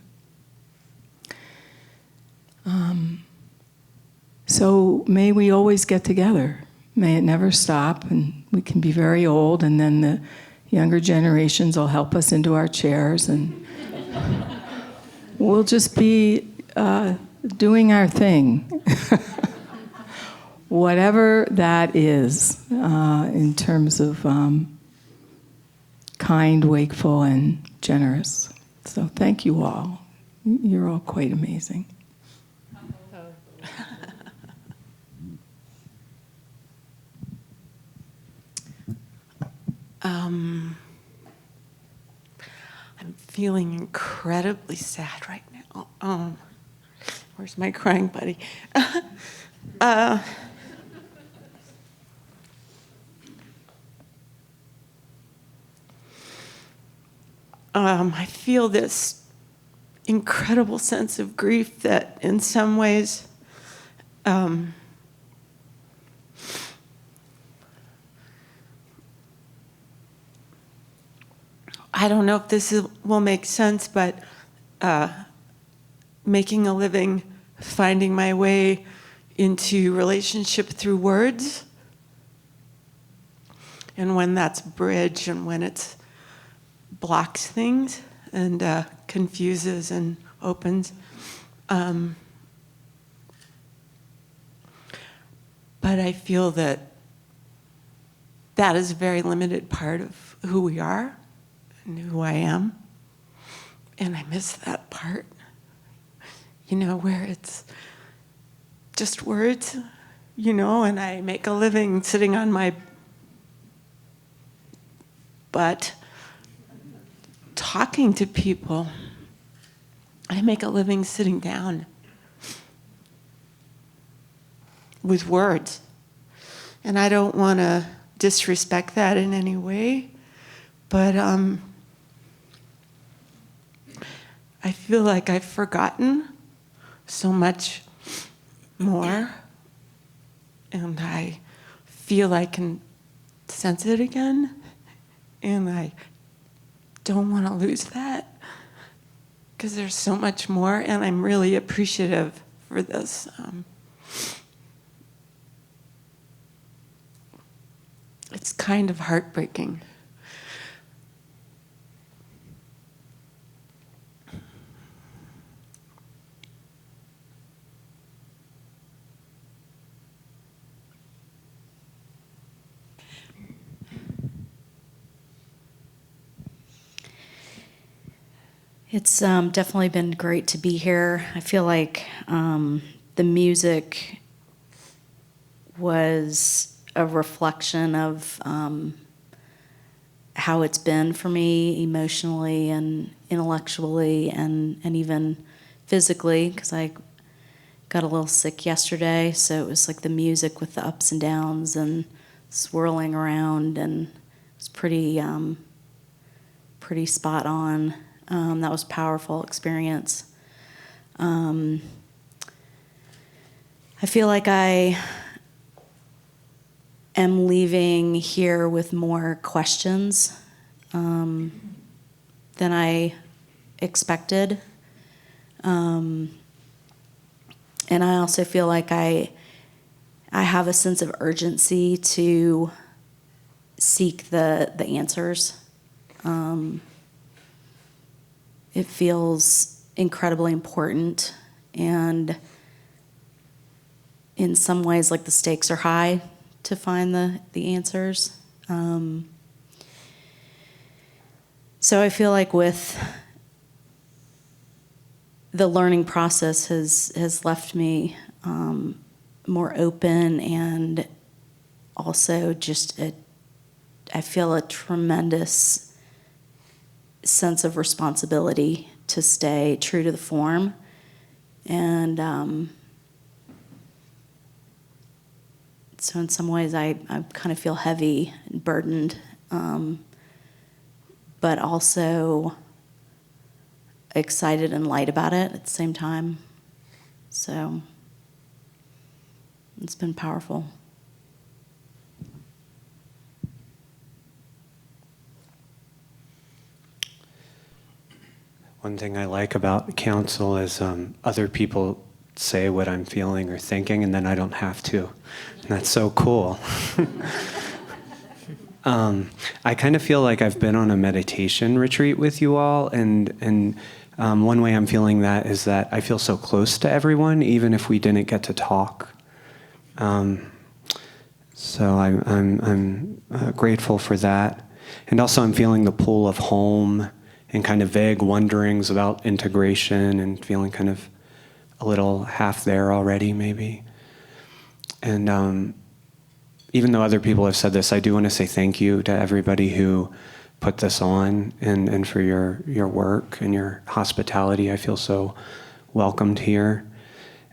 So may we always get together. May it never stop, and we can be very old, and then the younger generations will help us into our chairs, and we'll just be doing our thing. Whatever that is, in terms of kind, wakeful, and generous. So thank you all. You're all quite amazing. I'm feeling incredibly sad right now. Where's my crying buddy? I feel this incredible sense of grief that in some ways I don't know if will make sense, but making a living, finding my way into relationship through words, and when that's bridge and when it blocks things and confuses and opens. But I feel that is a very limited part of who we are and who I am. And I miss that part, where it's just words, and I make a living sitting on my butt talking to people. I make a living sitting down with words. And I don't want to disrespect that in any way, but I feel like I've forgotten so much more, and I feel I can sense it again. And I don't want to lose that because there's so much more, and I'm really appreciative for this. It's kind of heartbreaking. It's definitely been great to be here. I feel like the music was a reflection of how it's been for me emotionally and intellectually and even physically, because I got a little sick yesterday, so it was like the music with the ups and downs and swirling around, and it's pretty spot on. That was a powerful experience. I feel like I am leaving here with more questions than I expected. And I also feel like I have a sense of urgency to seek the answers. It feels incredibly important, and in some ways, like the stakes are high to find the answers. So I feel like with the learning process has left me more open, and also just I feel a tremendous sense of responsibility to stay true to the form. And so in some ways I kind of feel heavy and burdened, but also excited and light about it at the same time. So it's been powerful. One thing I like about council is other people say what I'm feeling or thinking, and then I don't have to. And that's so cool. I kind of feel like I've been on a meditation retreat with you all, and one way I'm feeling that is that I feel so close to everyone, even if we didn't get to talk. So I'm grateful for that. And also I'm feeling the pull of home and kind of vague wonderings about integration, and feeling kind of a little half there already, maybe. And even though other people have said this, I do want to say thank you to everybody who put this on, and for your work and your hospitality. I feel so welcomed here.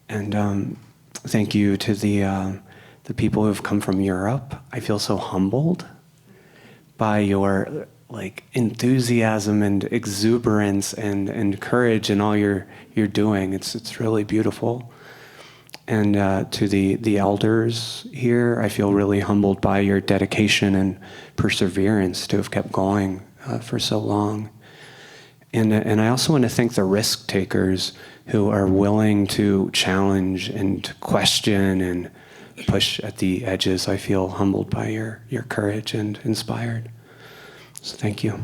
And thank you to the people who have come from Europe. I feel so humbled by your enthusiasm and exuberance and courage in all you're doing. It's really beautiful. And to the elders here, I feel really humbled by your dedication and perseverance to have kept going for so long. And I also want to thank the risk takers who are willing to challenge and question and push at the edges. I feel humbled by your courage and inspired. So thank you.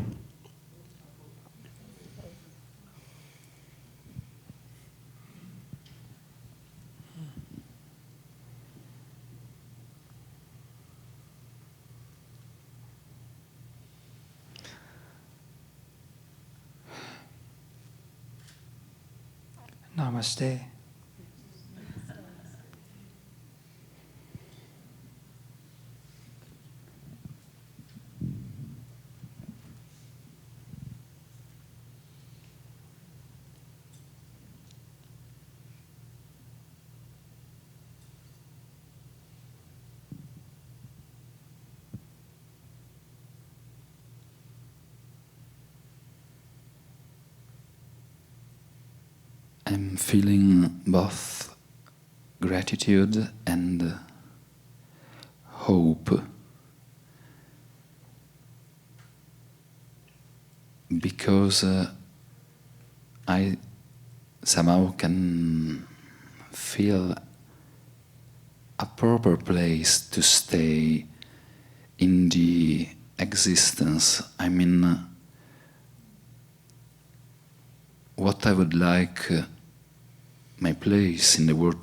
Namaste. I'm feeling both gratitude and hope because I somehow can feel a proper place to stay in the existence. I mean, what I would like my place in the world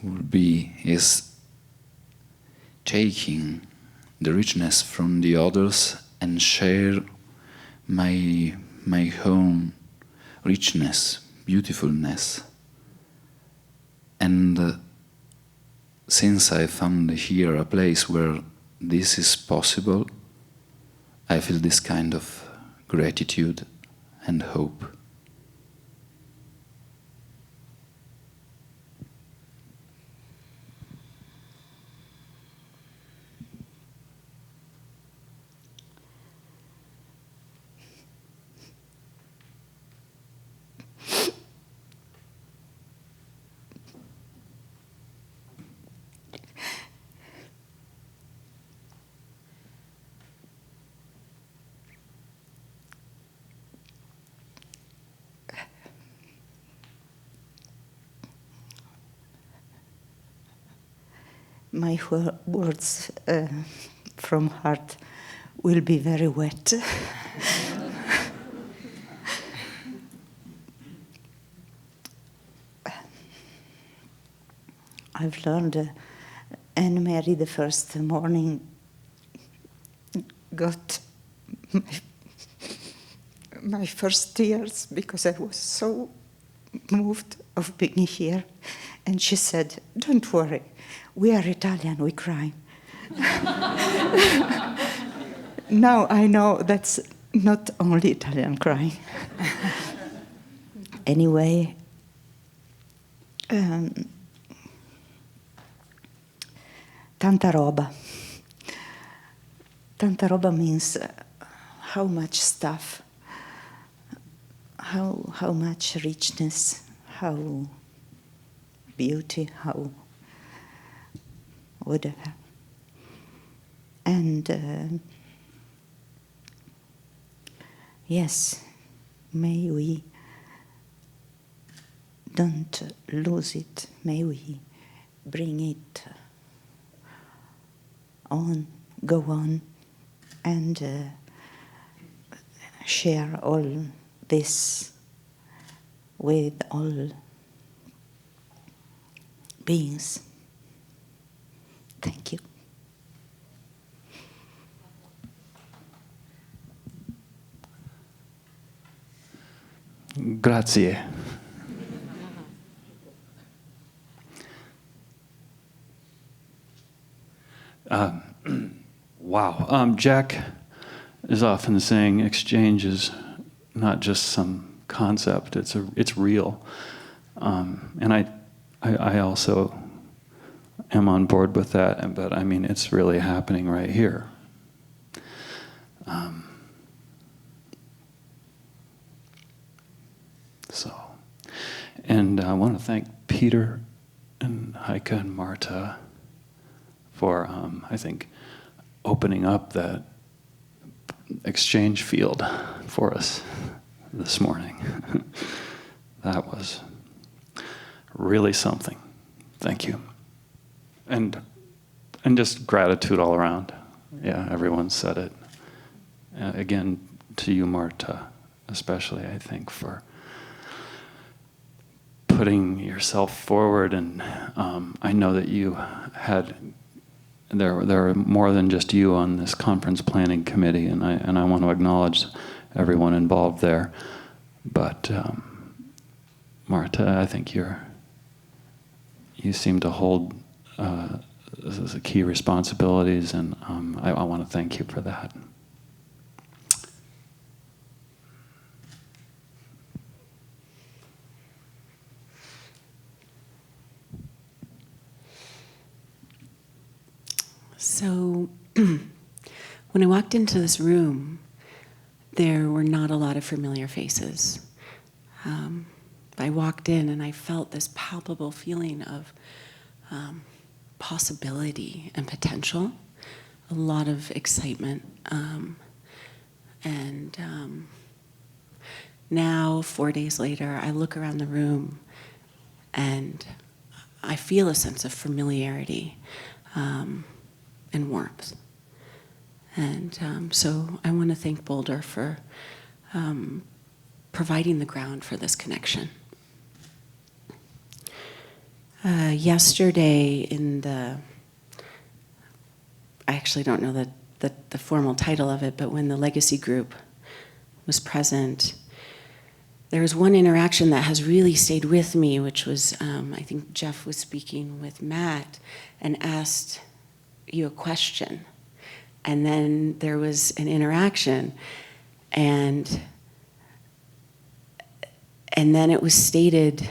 would be is taking the richness from the others and share my own richness, beautifulness. And since I found here a place where this is possible, I feel this kind of gratitude and hope. My words from heart will be very wet. I've learned Anne Mary the first morning got my first tears because I was so moved of being here. And she said, "Don't worry, we are Italian, we cry." Now I know that's not only Italian crying. Anyway, tanta roba. Tanta roba means how much stuff, how much richness, how beauty, how whatever. And yes, may we don't lose it. May we bring it on, go on, and share all this with all beings. Thank you. Grazie. Wow. Jack is often saying exchange is not just some concept, it's real. And I also am on board with that, but I mean, it's really happening right here. And I want to thank Peter and Heike and Marta for, I think, opening up that exchange field for us this morning. That was really something. Thank you. And just gratitude all around. Yeah, everyone said it. Again, to you, Marta, especially, I think, for putting yourself forward. And I know that you had, there are more than just you on this conference planning committee, and I want to acknowledge everyone involved there. But Marta, I think you seem to hold the key responsibilities, and I want to thank you for that. So when I walked into this room, there were not a lot of familiar faces. I walked in and I felt this palpable feeling of possibility and potential, a lot of excitement. And now, 4 days later, I look around the room and I feel a sense of familiarity and warmth. And so I want to thank Boulder for providing the ground for this connection. Yesterday I actually don't know the formal title of it, but when the legacy group was present, there was one interaction that has really stayed with me, which was, I think Jeff was speaking with Matt and asked you a question. And then there was an interaction, and then it was stated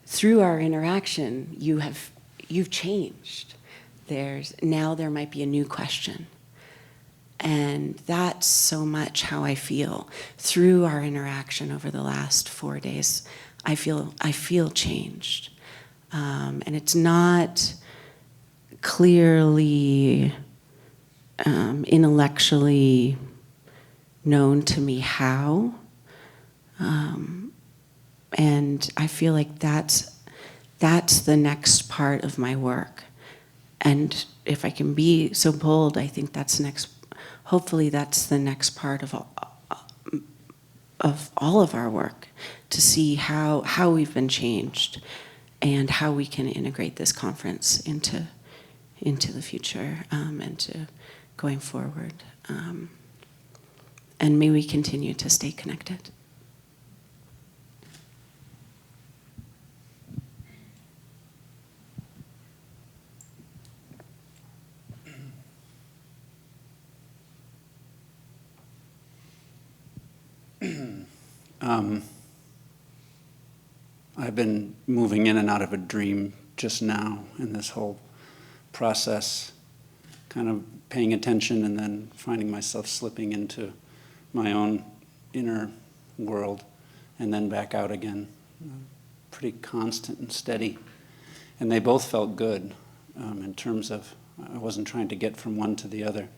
through our interaction, you've changed. Now there might be a new question. And that's so much how I feel. Through our interaction over the last 4 days, I feel changed. And it's not clearly intellectually known to me how. And I feel like that's the next part of my work. And if I can be so bold, I think hopefully that's the next part of all of our work, to see how we've been changed and how we can integrate this conference into the future and to going forward. And may we continue to stay connected. I've been moving in and out of a dream just now in this whole process, kind of paying attention and then finding myself slipping into my own inner world and then back out again. Pretty constant and steady. And they both felt good in terms of I wasn't trying to get from one to the other.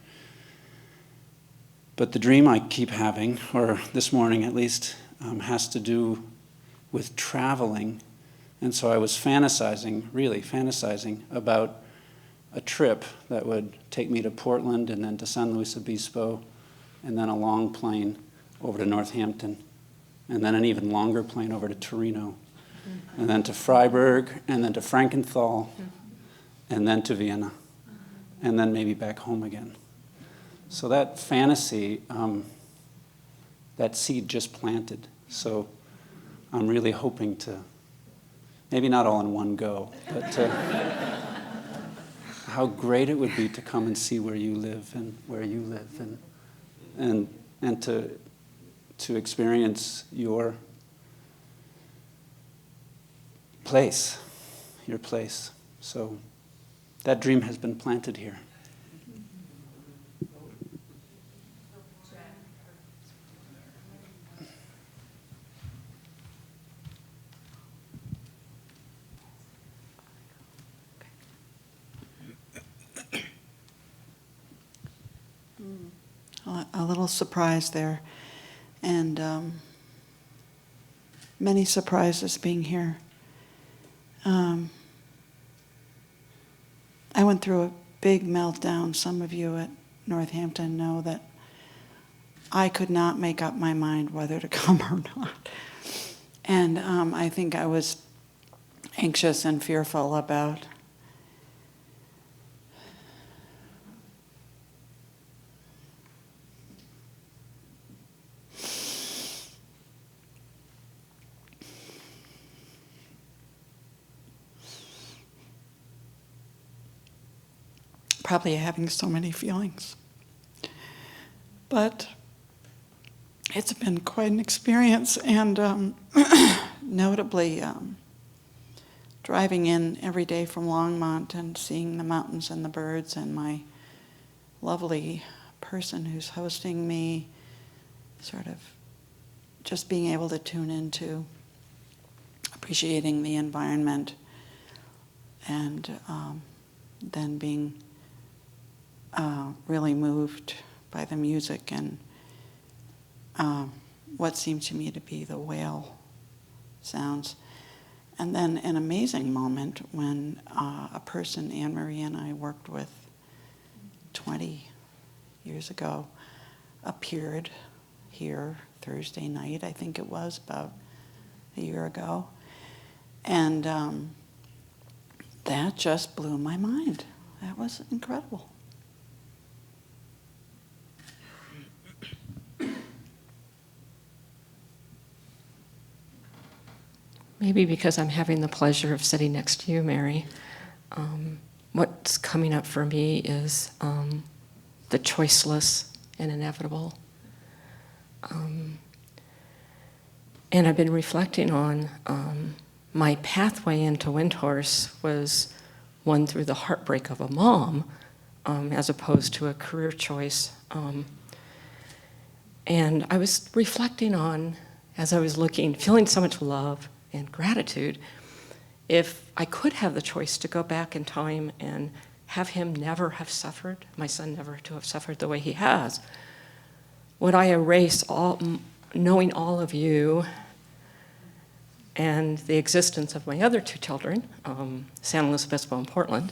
But the dream I keep having, or this morning at least, has to do with traveling. And so I was really fantasizing about a trip that would take me to Portland and then to San Luis Obispo, and then a long plane over to Northampton, and then an even longer plane over to Torino, and then to Freiburg, and then to Frankenthal, and then to Vienna, and then maybe back home again. So that fantasy, that seed just planted. So I'm really hoping to, maybe not all in one go, but how great it would be to come and see where you live and where you live, and to experience your place. So that dream has been planted here. A little surprise there, and many surprises being here. I went through a big meltdown. Some of you at Northampton know that I could not make up my mind whether to come or not. And I think I was anxious and fearful about probably having so many feelings. But it's been quite an experience, and notably driving in every day from Longmont and seeing the mountains and the birds, and my lovely person who's hosting me, sort of just being able to tune into appreciating the environment, and then being really moved by the music and what seemed to me to be the whale sounds. And then an amazing moment when a person Anne Marie and I worked with 20 years ago appeared here Thursday night, I think it was, about a year ago. And that just blew my mind. That was incredible. Maybe because I'm having the pleasure of sitting next to you, Mary. What's coming up for me is the choiceless and inevitable. And I've been reflecting on my pathway into Windhorse was one through the heartbreak of a mom, as opposed to a career choice. And I was reflecting on, as I was looking, feeling so much love and gratitude, if I could have the choice to go back in time and have him never have suffered, my son never to have suffered the way he has, would I erase knowing all of you and the existence of my other two children, San Luis Obispo and Portland.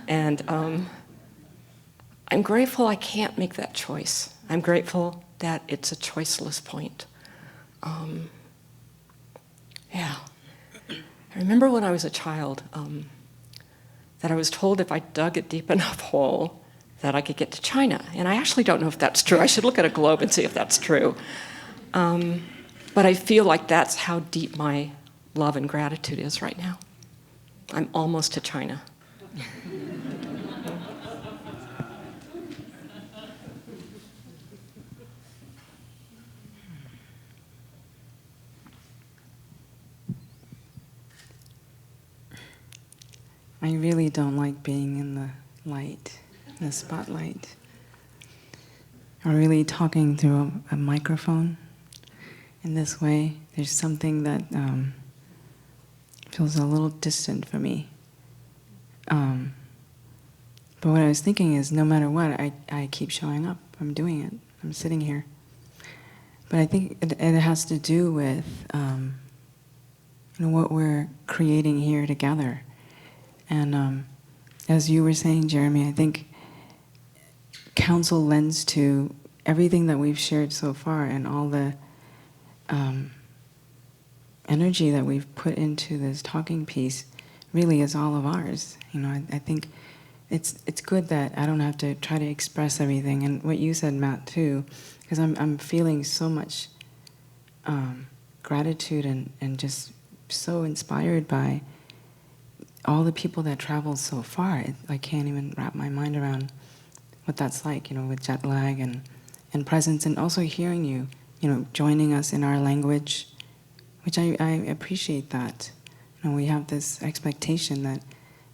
And I'm grateful I can't make that choice. I'm grateful that it's a choiceless point. Yeah. I remember when I was a child that I was told if I dug a deep enough hole that I could get to China. And I actually don't know if that's true. I should look at a globe and see if that's true. But I feel like that's how deep my love and gratitude is right now. I'm almost to China. I really don't like being in the light, in the spotlight, or really talking through a microphone in this way. There's something that feels a little distant for me. But what I was thinking is, no matter what, I keep showing up. I'm doing it. I'm sitting here. But I think it has to do with what we're creating here together. And as you were saying, Jeremy, I think counsel lends to everything that we've shared so far and all the energy that we've put into this talking piece really is all of ours. I think it's good that I don't have to try to express everything. And what you said, Matt, too, because I'm feeling so much gratitude and just so inspired by all the people that traveled so far. I can't even wrap my mind around what that's like, with jet lag and presence, and also hearing you, joining us in our language, which I appreciate that. We have this expectation that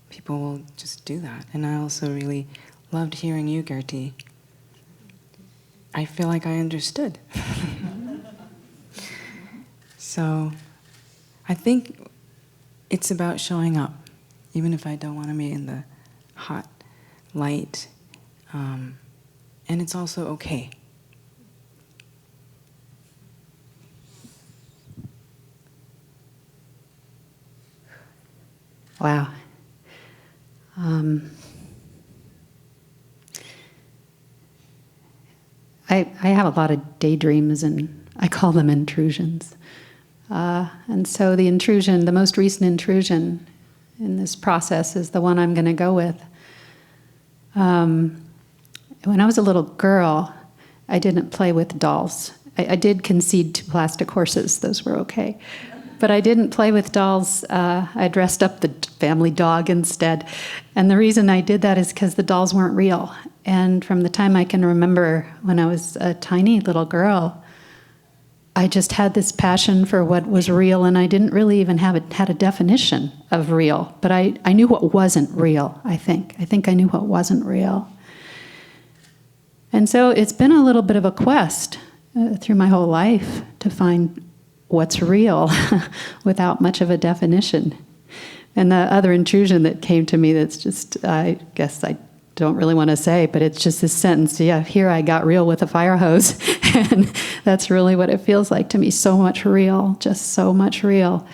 people will just do that. And I also really loved hearing you, Gertie. I feel like I understood. So I think it's about showing up, even if I don't want to be in the hot light. And it's also okay. Wow. I have a lot of daydreams, and I call them intrusions. And so the intrusion, the most recent intrusion in this process is the one I'm going to go with. When I was a little girl, I didn't play with dolls. I did concede to plastic horses. Those were okay. But I didn't play with dolls. I dressed up the family dog instead. And the reason I did that is because the dolls weren't real. And from the time I can remember when I was a tiny little girl, I just had this passion for what was real, and I didn't really even had a definition of real. But I knew what wasn't real, I think. I think I knew what wasn't real. And so it's been a little bit of a quest through my whole life to find what's real without much of a definition. And the other intrusion that came to me that's just, I guess I don't really want to say, but it's just this sentence, yeah, here I got real with a fire hose. And that's really what it feels like to me. So much real, just so much real.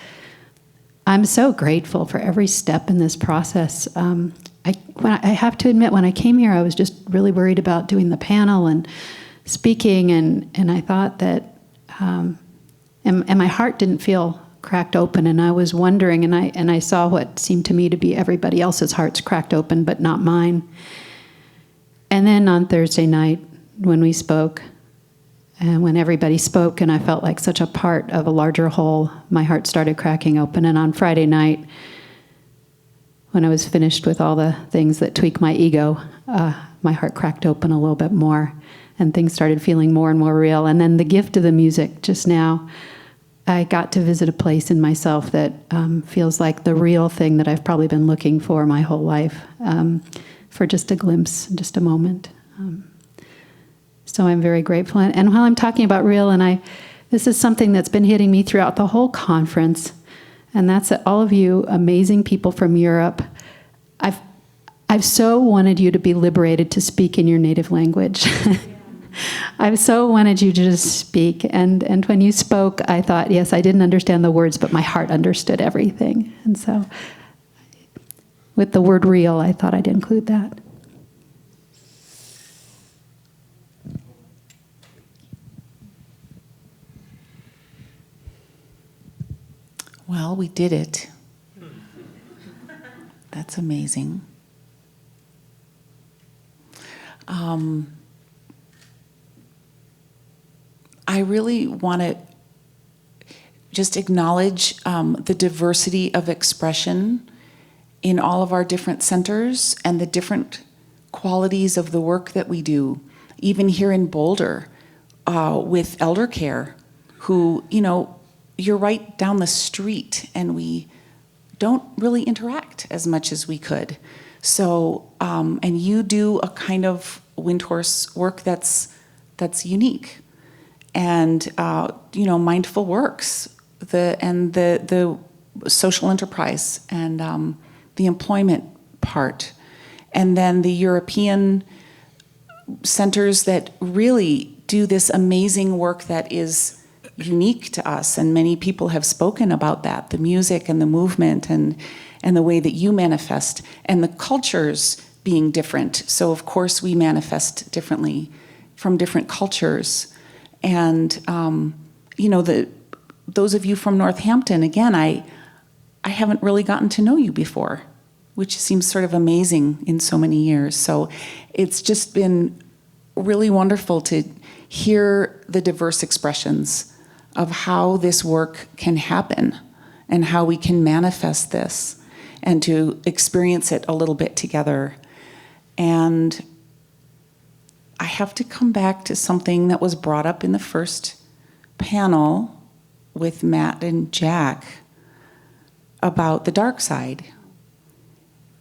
I'm so grateful for every step in this process. I have to admit, when I came here, I was just really worried about doing the panel and speaking, and I thought that, and my heart didn't feel cracked open, and I was wondering, and I saw what seemed to me to be everybody else's hearts cracked open, but not mine. And then on Thursday night, when we spoke, and when everybody spoke, and I felt like such a part of a larger whole, my heart started cracking open. And on Friday night, when I was finished with all the things that tweak my ego, my heart cracked open a little bit more, and things started feeling more and more real. And then the gift of the music just now, I got to visit a place in myself that feels like the real thing that I've probably been looking for my whole life, for just a glimpse, just a moment. So I'm very grateful. And while I'm talking about real, this is something that's been hitting me throughout the whole conference, and that's that all of you amazing people from Europe, I've so wanted you to be liberated to speak in your native language. I've so wanted you to just speak, and when you spoke, I thought, yes, I didn't understand the words, but my heart understood everything. And so with the word real, I thought I'd include that. Well, we did it. That's amazing. I really want to just acknowledge the diversity of expression in all of our different centers and the different qualities of the work that we do, even here in Boulder with elder care, who, you're right down the street and we don't really interact as much as we could. So, and you do a kind of Windhorse work that's unique. And, Mindful Works, the social enterprise and the employment part. And then the European centers that really do this amazing work that is unique to us. And many people have spoken about that, the music and the movement and the way that you manifest and the cultures being different. So of course we manifest differently from different cultures. And, those of you from Northampton, again, I haven't really gotten to know you before, which seems sort of amazing in so many years. So it's just been really wonderful to hear the diverse expressions of how this work can happen and how we can manifest this and to experience it a little bit together. And I have to come back to something that was brought up in the first panel with Matt and Jack about the dark side.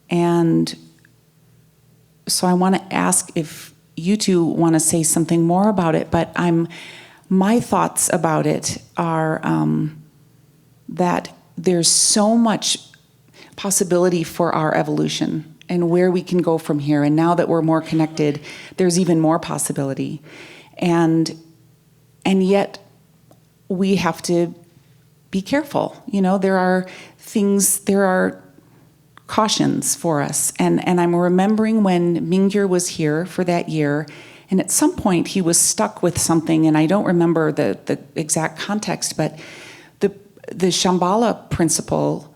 And so I want to ask if you two want to say something more about it, but my thoughts about it are that there's so much possibility for our evolution and where we can go from here. And now that we're more connected, there's even more possibility. And yet we have to be careful. There are cautions for us. And I'm remembering when Mingyur was here for that year, and at some point he was stuck with something, and I don't remember the exact context, but the Shambhala principle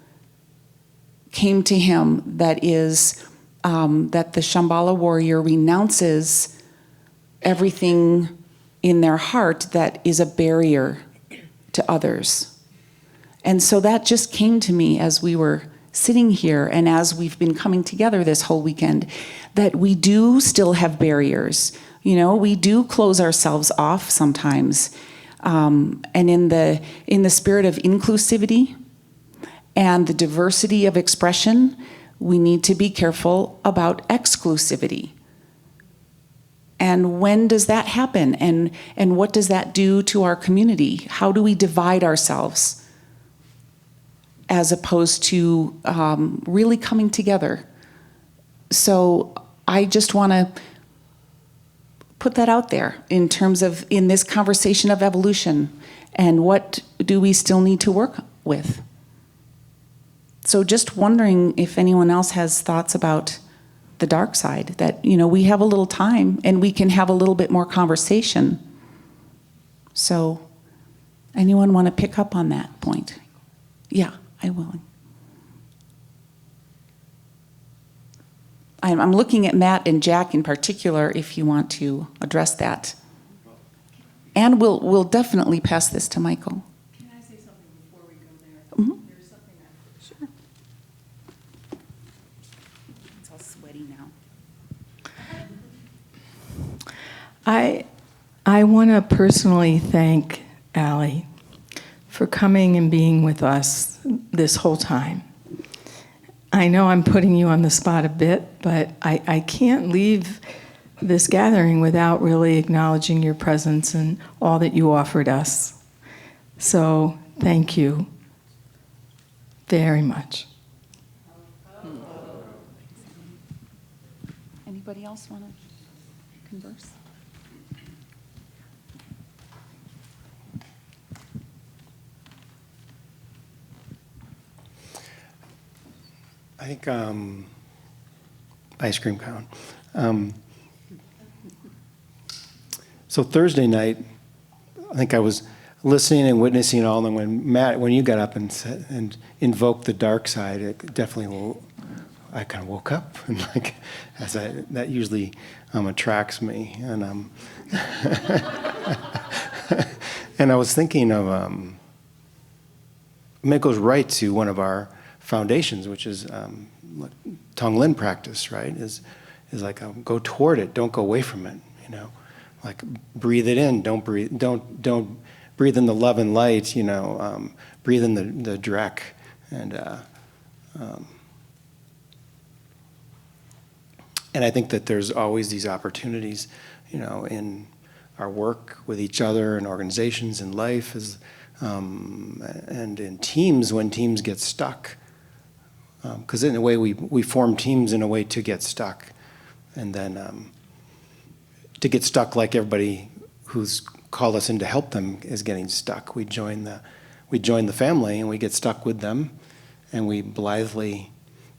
came to him, that is that the Shambhala warrior renounces everything in their heart that is a barrier to others. And so that just came to me as we were sitting here and as we've been coming together this whole weekend, that we do still have barriers. We do close ourselves off sometimes. And in the spirit of inclusivity and the diversity of expression, we need to be careful about exclusivity. And when does that happen? And what does that do to our community? How do we divide ourselves as opposed to really coming together? So I just want to put that out there in terms of in this conversation of evolution and what do we still need to work with. So just wondering if anyone else has thoughts about the dark side, that, you know, we have a little time and we can have a little bit more conversation. So anyone want to pick up on that point? Yeah, I will. I'm looking at Matt and Jack in particular if you want to address that. And we'll definitely pass this to Michael. Can I say something before we go there? Mm-hmm. There's something Sure. It's all sweaty now. I want to personally thank Allie for coming and being with us this whole time. I know I'm putting you on the spot a bit, but I can't leave this gathering without really acknowledging your presence and all that you offered us. So thank you very much. Anybody else want to converse? I think ice cream cone. So Thursday night, I think I was listening and witnessing all, and when Matt, when you got up and invoked the dark side, it definitely, I kind of woke up, and like, that usually attracts me, and and I was thinking of, it goes right to one of our foundations, which is Tonglen practice, right? Is like go toward it, don't go away from it. You know, like breathe it in, don't breathe in the love and light. You know, breathe in the dreck, and I think that there's always these opportunities, you know, in our work with each other and organizations in life, and in teams when teams get stuck. Because in a way, we form teams in a way to get stuck, and then to get stuck like everybody who's called us in to help them is getting stuck. We join the family, and we get stuck with them, and we blithely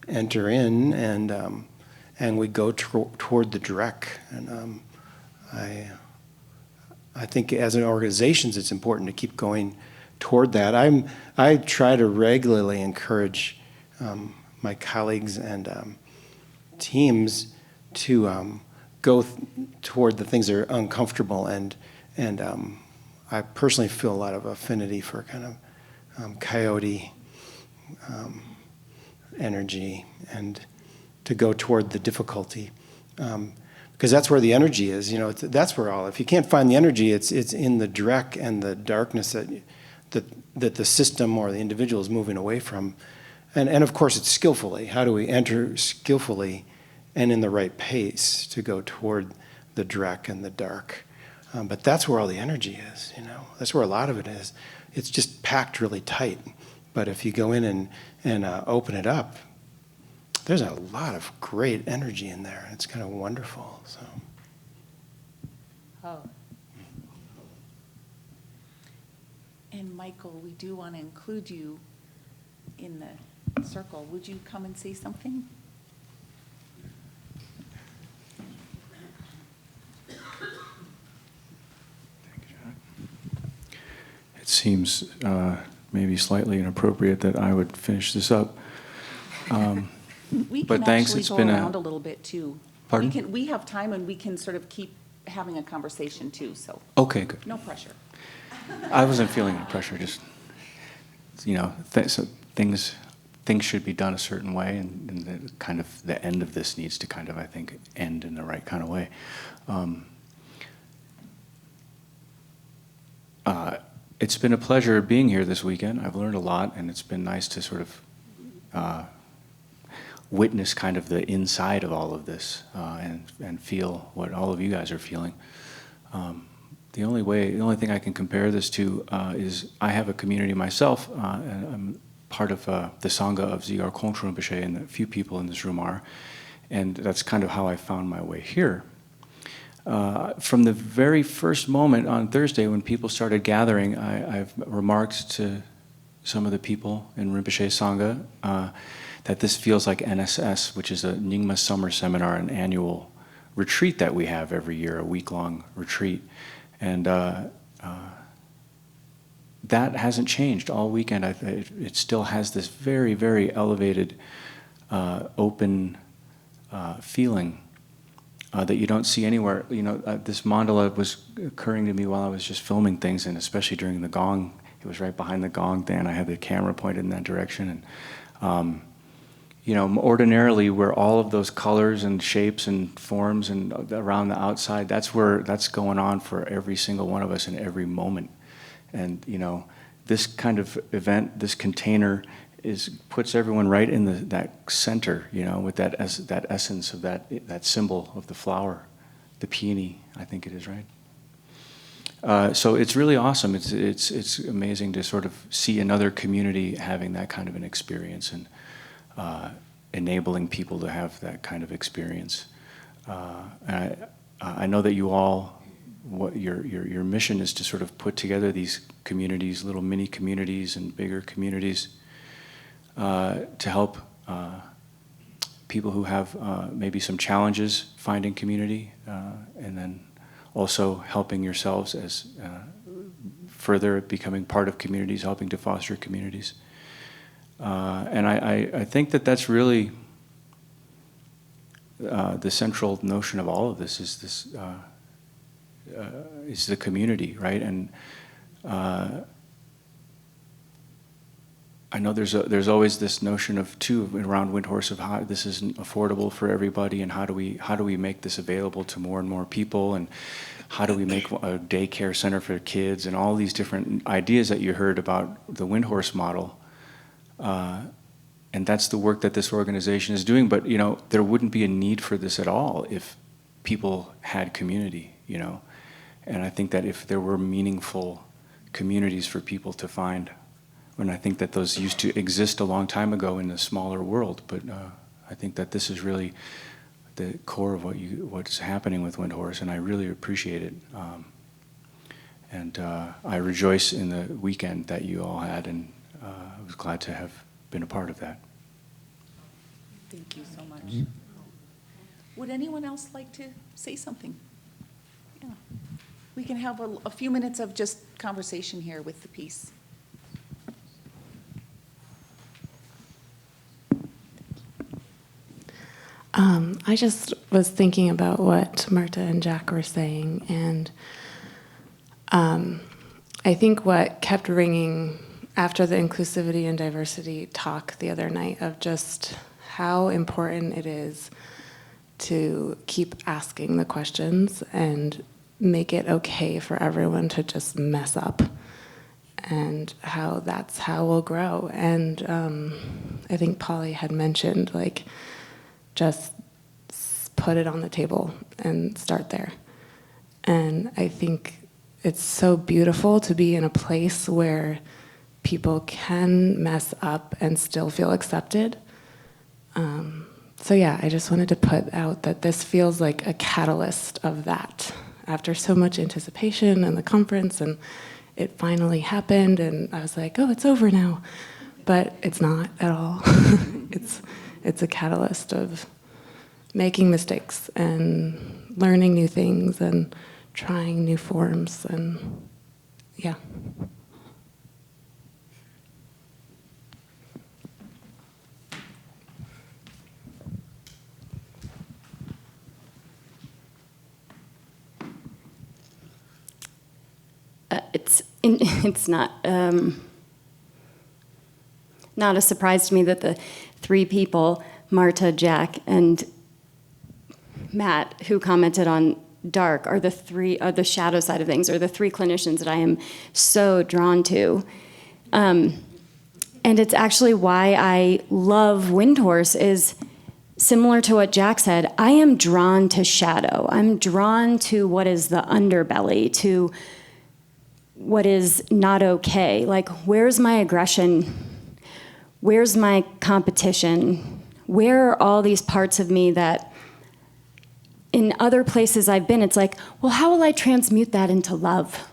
enter in, and we go toward the dreck. And I think as an organizations, it's important to keep going toward that. I try to regularly encourage my colleagues and teams to go toward the things that are uncomfortable, and I personally feel a lot of affinity for kind of coyote energy, and to go toward the difficulty, because that's where the energy is. You know, that's where all. If you can't find the energy, it's in the dreck and the darkness that the system or the individual is moving away from. And of course, it's skillfully. How do we enter skillfully and in the right pace to go toward the dreck and the dark? But that's where all the energy is, you know. That's where a lot of it is. It's just packed really tight. But if you go in and open it up, there's a lot of great energy in there. It's kind of wonderful. So. Oh. And Michael, we do want to include you in the circle. Would you come and say something? It seems maybe slightly inappropriate that I would finish this up. We but can thanks. actually It's go been around a little bit too. Pardon? We have time, and we can sort of keep having a conversation too. So. Okay, good. No pressure. I wasn't feeling the pressure. Just, you know, so things should be done a certain way, and the end of this needs to kind of, I think, end in the right kind of way. It's been a pleasure being here this weekend. I've learned a lot, and it's been nice to sort of witness kind of the inside of all of this, and feel what all of you guys are feeling. The only thing I can compare this to is I have a community myself, and I'm part of the Sangha of Zigar Kongtrul Rinpoche, and a few people in this room are. And that's kind of how I found my way here. From the very first moment on Thursday when people started gathering, I've remarked to some of the people in Rinpoche Sangha that this feels like NSS, which is a Nyingma Summer Seminar, an annual retreat that we have every year, a week-long retreat. And that hasn't changed all weekend. It still has this very, very elevated, open feeling that you don't see anywhere. You know, this mandala was occurring to me while I was just filming things, and especially during the gong. It was right behind the gong thing, and I had the camera pointed in that direction. And you know, ordinarily, where all of those colors and shapes and forms and around the outside, that's going on for every single one of us in every moment. And you know, this kind of event, this container, puts everyone right in that center. You know, with that essence of that symbol of the flower, the peony, I think it is, right. So it's really awesome. It's amazing to sort of see another community having that kind of an experience and enabling people to have that kind of experience. I know that you all, what your mission is to sort of put together these communities, little mini communities and bigger communities, to help people who have maybe some challenges finding community, and then also helping yourselves as further becoming part of communities, helping to foster communities. And I think that's really the central notion of all of this is the community, right? And I know there's always this notion of too around Windhorse of how this isn't affordable for everybody, and how do we make this available to more and more people, and how do we make a daycare center for kids, and all these different ideas that you heard about the Windhorse model. And that's the work that this organization is doing. But you know, there wouldn't be a need for this at all if people had community. You know, and I think that if there were meaningful communities for people to find, and I think that those used to exist a long time ago in a smaller world. But I think that this is really the core of what's happening with Windhorse, and I really appreciate it. And I rejoice in the weekend that you all had, and I was glad to have been a part of that. Thank you so much. Would anyone else like to say something? Yeah. We can have a few minutes of just conversation here with the piece. I just was thinking about what Marta and Jack were saying, and I think what kept ringing after the inclusivity and diversity talk the other night of just how important it is to keep asking the questions and make it okay for everyone to just mess up, and how that's how we'll grow. And I think Polly had mentioned, like, just put it on the table and start there. And I think it's so beautiful to be in a place where people can mess up and still feel accepted. So yeah, I just wanted to put out that this feels like a catalyst of that. After so much anticipation and the conference, and it finally happened, and I was like, oh, it's over now. But it's not at all. It's a catalyst of making mistakes and learning new things and trying new forms, and yeah. It's not a surprise to me that the three people, Marta, Jack, and Matt, who commented on dark, are the shadow side of things, or the three clinicians that I am so drawn to. And it's actually why I love Windhorse, is similar to what Jack said. I am drawn to shadow. I'm drawn to what is the underbelly, to what is not okay. Like, where's my aggression? Where's my competition? Where are all these parts of me that in other places I've been, it's like, well, how will I transmute that into love?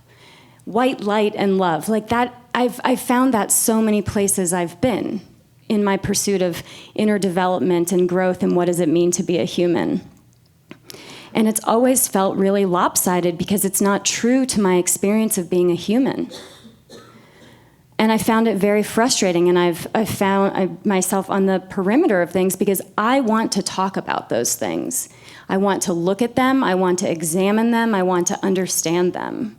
White light and love. Like that, I've found that so many places I've been in my pursuit of inner development and growth and what does it mean to be a human. And it's always felt really lopsided because it's not true to my experience of being a human. And I found it very frustrating, and I've found myself on the perimeter of things because I want to talk about those things. I want to look at them, I want to examine them, I want to understand them.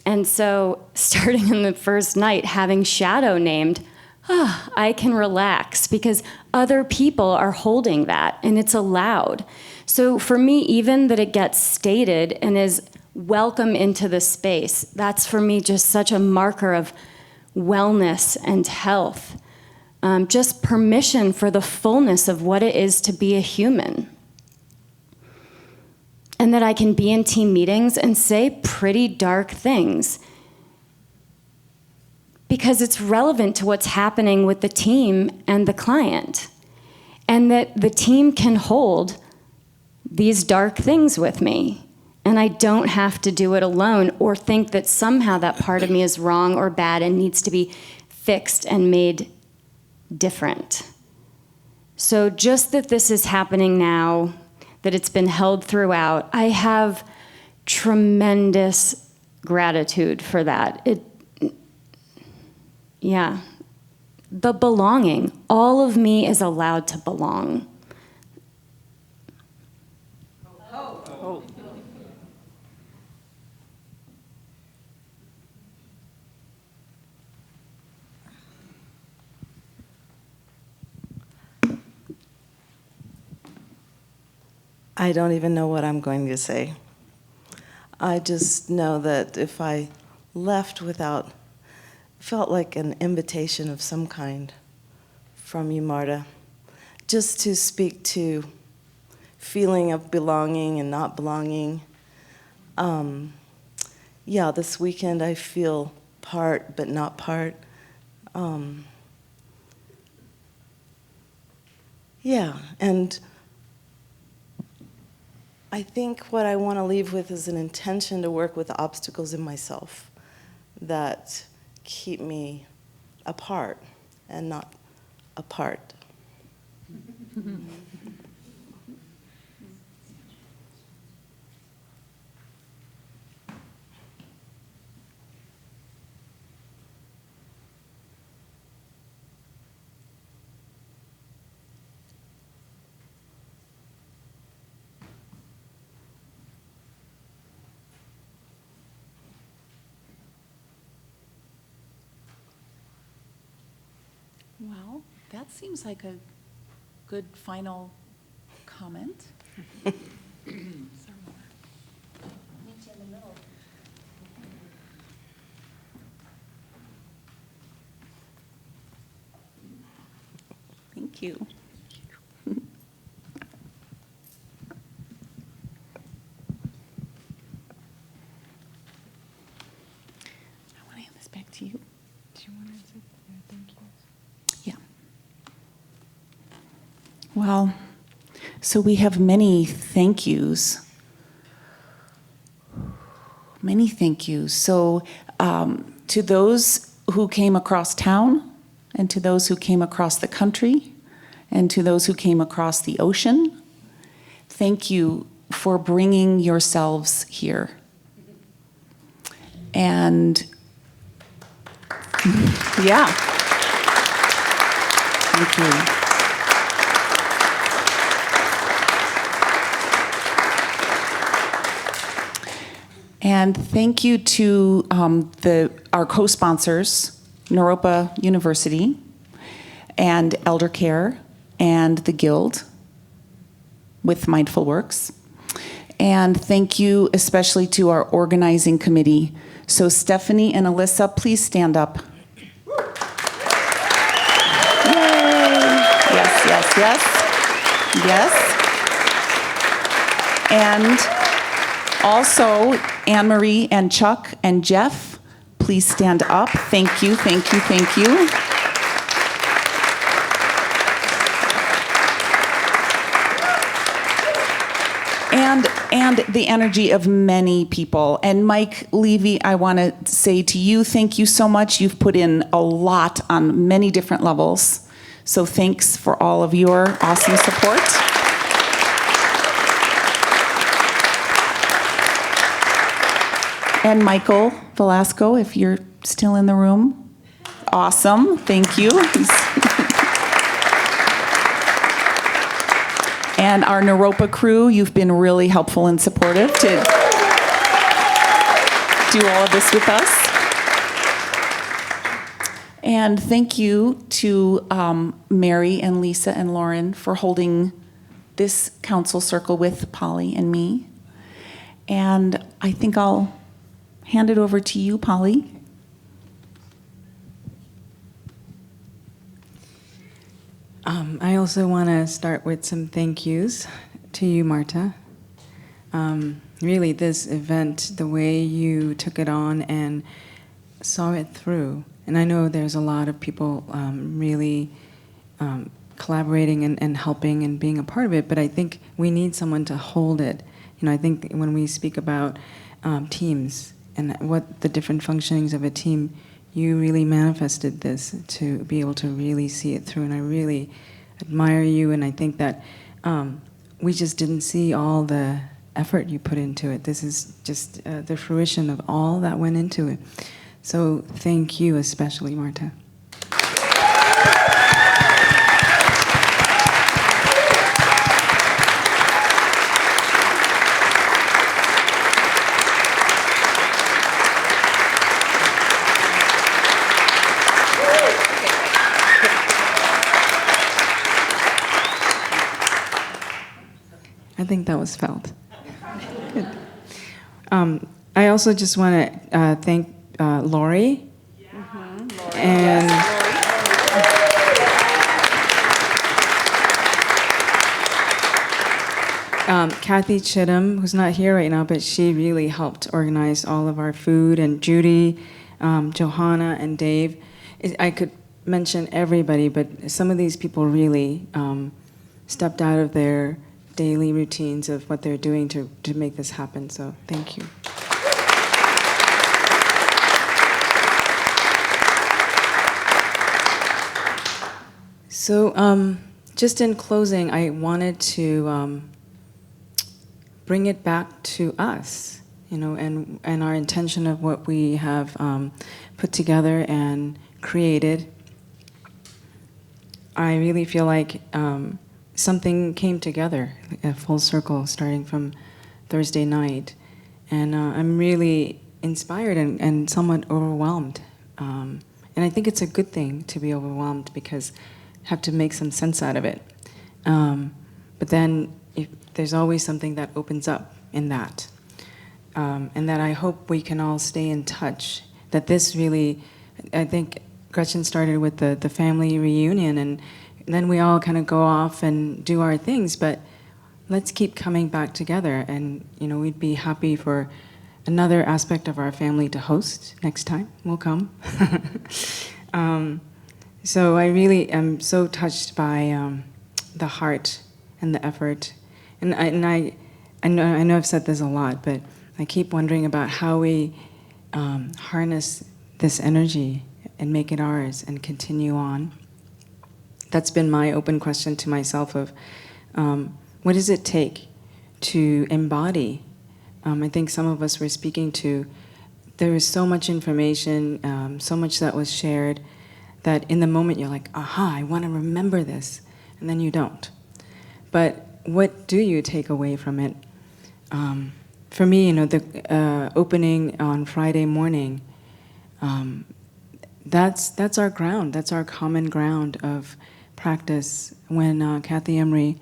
And so, starting in the first night, having shadow named, I can relax because other people are holding that, and it's allowed. So for me, even that it gets stated and is welcome into the space, that's for me just such a marker of wellness and health. Just permission for the fullness of what it is to be a human. And that I can be in team meetings and say pretty dark things because it's relevant to what's happening with the team and the client. And that the team can hold these dark things with me. And I don't have to do it alone or think that somehow that part of me is wrong or bad and needs to be fixed and made different. So just that this is happening now, that it's been held throughout, I have tremendous gratitude for that. The belonging. All of me is allowed to belong. I don't even know what I'm going to say. I just know that if I left without, felt like an invitation of some kind from you, Marta, just to speak to feeling of belonging and not belonging. This weekend I feel part but not part. And I think what I want to leave with is an intention to work with obstacles in myself that keep me apart and not apart. Well, that seems like a good final comment. Thank you. I want to hand this back to you. Do you want to say thank you? Yeah. Well, so we have many thank yous. Many thank yous. So to those who came across town, and to those who came across the country, and to those who came across the ocean, thank you for bringing yourselves here. And yeah, thank you. And thank you to our co-sponsors, Naropa University and Elder Care and the Guild with Mindful Works. And thank you especially to our organizing committee. So Stephanie and Alyssa, please stand up. Yay! Yes, yes, yes. Yes. And also Anne-Marie and Chuck and Jeff, please stand up. Thank you, thank you, thank you. and the energy of many people. And Mike Levy, I want to say to you, thank you so much. You've put in a lot on many different levels. So thanks for all of your awesome support. And Michael Velasco, if you're still in the room, awesome, thank you. And our Naropa crew, you've been really helpful and supportive to do all of this with us. And thank you to Mary and Lisa and Lauren for holding this council circle with Polly and me. And I think I'll hand it over to you, Polly. I also want to start with some thank yous to you, Marta. Really, this event, the way you took it on and saw it through, and I know there's a lot of people really collaborating and helping and being a part of it, but I think we need someone to hold it. You know, I think when we speak about teams and what the different functionings of a team, you really manifested this to be able to really see it through, and I really admire you, and I think that we just didn't see all the effort you put into it. This is just the fruition of all that went into it. So thank you especially, Marta. I think that was felt. Good. I also just want to thank Lori. And Kathy Chittum, who's not here right now, but she really helped organize all of our food, and Judy, Johanna, and Dave. I could mention everybody, but some of these people really stepped out of their daily routines of what they're doing to make this happen. So thank you. So just in closing, I wanted to bring it back to us, you know, and our intention of what we have put together and created. I really feel like something came together, a full circle, starting from Thursday night. And I'm really inspired and somewhat overwhelmed. And I think it's a good thing to be overwhelmed because I have to make some sense out of it. But then there's always something that opens up in that. And that I hope we can all stay in touch. That this really, I think Gretchen started with the family reunion, and then we all kind of go off and do our things, but let's keep coming back together. And, you know, we'd be happy for another aspect of our family to host next time. We'll come. So I really am so touched by the heart and the effort. And I know I've said this a lot, but I keep wondering about how we harness this energy and make it ours and continue on. That's been my open question to myself of what does it take to embody? I think some of us were speaking to, there was so much information, so much that was shared, that in the moment you're like, aha, I want to remember this, and then you don't. But what do you take away from it? For me, you know, the opening on Friday morning, that's our ground, that's our common ground of practice. When Kathy Emery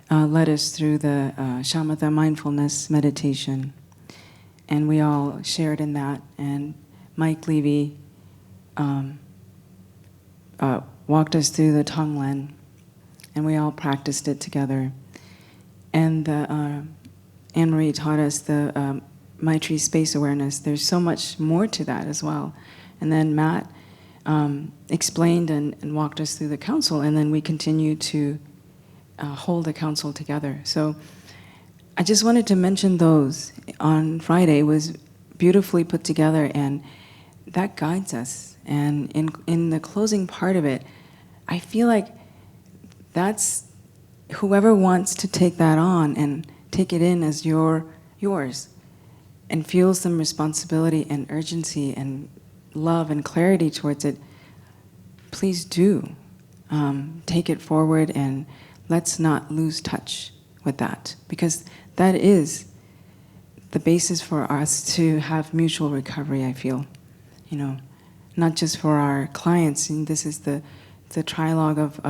led us through the Shamatha mindfulness meditation, and we all shared in that, and Mike Levy walked us through the Tonglen, and we all practiced it together. And Anne-Marie taught us the Maitri space awareness. There's so much more to that as well. And then Matt explained and walked us through the council, and then we continued to hold the council together. So I just wanted to mention those on Friday. It was beautifully put together, and that guides us. And in the closing part of it, I feel like that's whoever wants to take that on and take it in as yours and feel some responsibility and urgency and love and clarity towards it, please do. Take it forward, and let's not lose touch with that, because that is the basis for us to have mutual recovery, I feel. You know, not just for our clients, and this is the trilogue of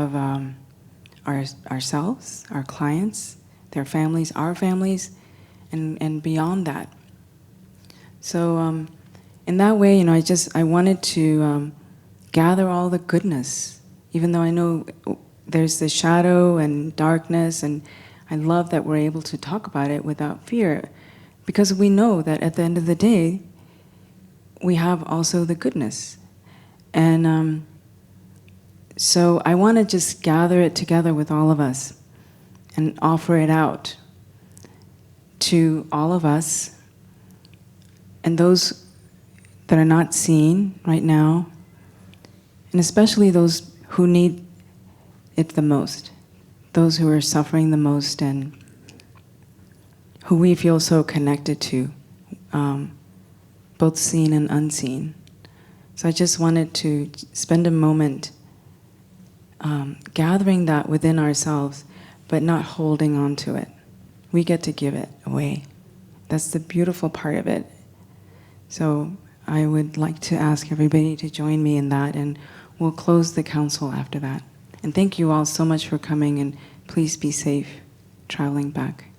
ourselves, our clients, their families, our families, and beyond that. So in that way, you know, I wanted to gather all the goodness, even though I know there's the shadow and darkness, and I love that we're able to talk about it without fear, because we know that at the end of the day, we have also the goodness. And so I want to just gather it together with all of us and offer it out to all of us and those that are not seen right now, and especially those who need it the most, those who are suffering the most and who we feel so connected to, both seen and unseen. So I just wanted to spend a moment gathering that within ourselves, but not holding on to it. We get to give it away. That's the beautiful part of it. So I would like to ask everybody to join me in that, and we'll close the council after that. And thank you all so much for coming, and please be safe traveling back.